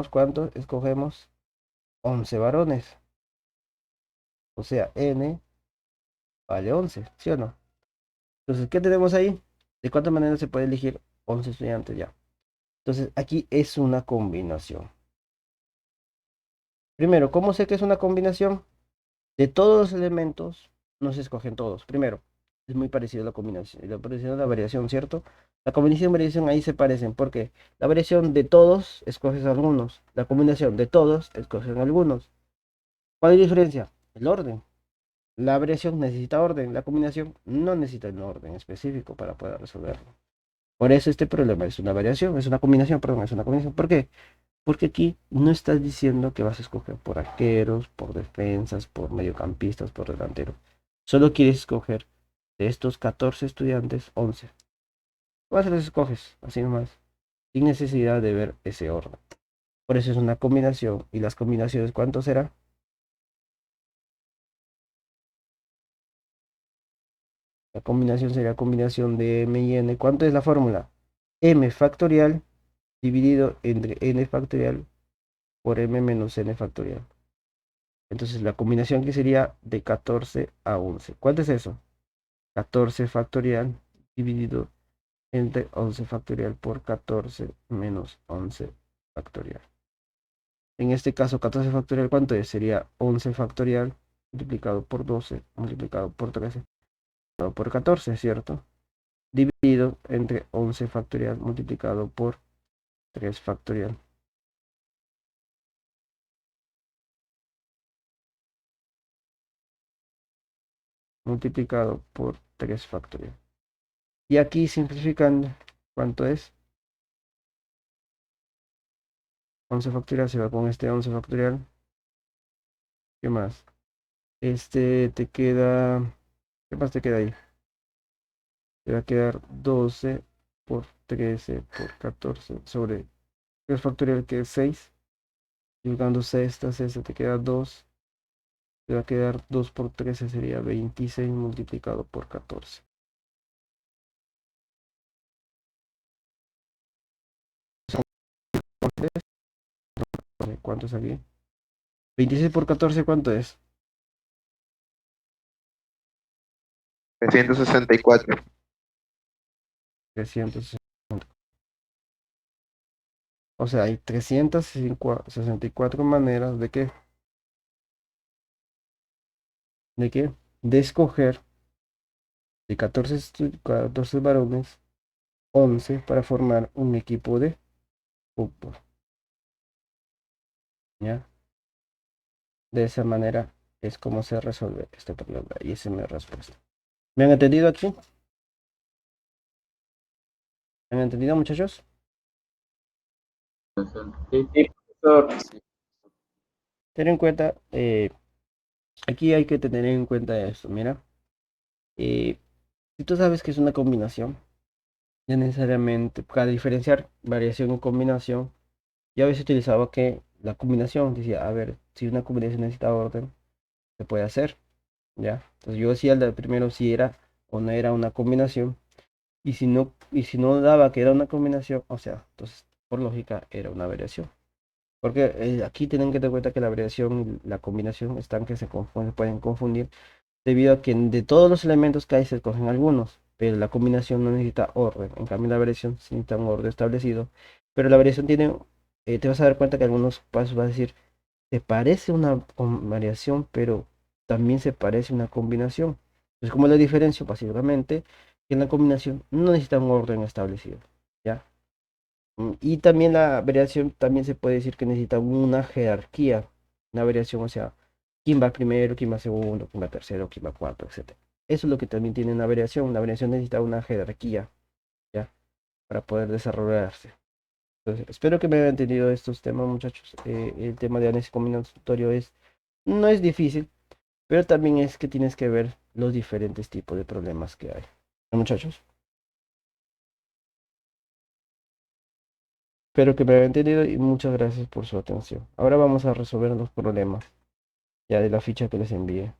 cuánto? Escogemos 11 varones. O sea, N vale 11, ¿sí o no? Entonces, ¿qué tenemos ahí? ¿De cuántas maneras se puede elegir 11 estudiantes ya? Entonces, aquí es una combinación. Primero, ¿cómo sé que es una combinación? De todos los elementos, no se escogen todos. Primero, es muy parecido a la combinación, a la variación, ¿cierto? La combinación y variación ahí se parecen, porque la variación de todos, escoges algunos. La combinación de todos, escogen algunos. ¿Cuál es la diferencia? El orden. La variación necesita orden, la combinación no necesita un orden específico para poder resolverlo. Por eso este problema es una variación, es una combinación, perdón, es una combinación. ¿Por qué? Porque aquí no estás diciendo que vas a escoger por arqueros, por defensas, por mediocampistas, por delanteros. Solo quieres escoger de estos 14 estudiantes, 11. Vas los escoges, así nomás, sin necesidad de ver ese orden. Por eso es una combinación. ¿Y las combinaciones cuánto será? La combinación sería combinación de m y n. ¿Cuánto es la fórmula? M factorial dividido entre n factorial por m menos n factorial. Entonces la combinación que sería de 14 a 11. ¿Cuánto es eso? 14 factorial dividido entre 11 factorial por 14 menos 11 factorial. En este caso, 14 factorial, ¿cuánto es? Sería 11 factorial multiplicado por 12, multiplicado por 13, multiplicado por 14, ¿cierto? Dividido entre 11 factorial multiplicado por 3 factorial. Multiplicado por 3 factorial. Y aquí simplificando, ¿cuánto es? 11 factorial se va con este 11 factorial. ¿Qué más? Este te queda... ¿Qué más te queda ahí? Te va a quedar 12 por 13 por 14 sobre 3 factorial que es 6. Jugando sexta, te queda 2. Te va a quedar 2 por 13 sería 26 multiplicado por 14. ¿Cuánto es aquí? 26 por 14, ¿cuánto es? 364. 360. O sea, hay 364 maneras ¿de qué? ¿De qué? De escoger de 14 varones, 11 para formar un equipo de fútbol. ¿Ya? De esa manera es como se resuelve este problema. Y esa es mi respuesta. ¿Me han entendido aquí? ¿Me han entendido, muchachos? Sí, profesor. Ten en cuenta, aquí hay que tener en cuenta esto. Mira, si tú sabes que es una combinación, ya necesariamente, para diferenciar variación y combinación, yo a veces utilizaba que la combinación decía, a ver, si una combinación necesita orden, se puede hacer, ¿ya? Entonces yo decía primero si era o no era una combinación, y si no daba que era una combinación, o sea, entonces por lógica era una variación. Porque aquí tienen que tener en cuenta que la variación y la combinación están que se pueden confundir debido a que de todos los elementos que hay se escogen algunos, pero la combinación no necesita orden. En cambio, la variación sí necesita un orden establecido. Pero la variación tiene, te vas a dar cuenta que algunos pasos va a decir, se parece una variación, pero también se parece una combinación. Entonces, ¿cómo la diferencio? Básicamente, que en la combinación no necesita un orden establecido, ¿ya? Y también la variación también se puede decir que necesita una jerarquía, una variación, o sea, quién va primero, quién va segundo, quién va tercero, quién va cuarto, etcétera. Eso es lo que también tiene una variación. Una variación necesita una jerarquía, ¿ya? Para poder desarrollarse. Entonces, espero que me hayan entendido estos temas, muchachos. El tema de análisis combinatorio no es difícil, pero también es que tienes que ver los diferentes tipos de problemas que hay. Muchachos, espero que me hayan entendido y muchas gracias por su atención. Ahora vamos a resolver los problemas ya de la ficha que les envié.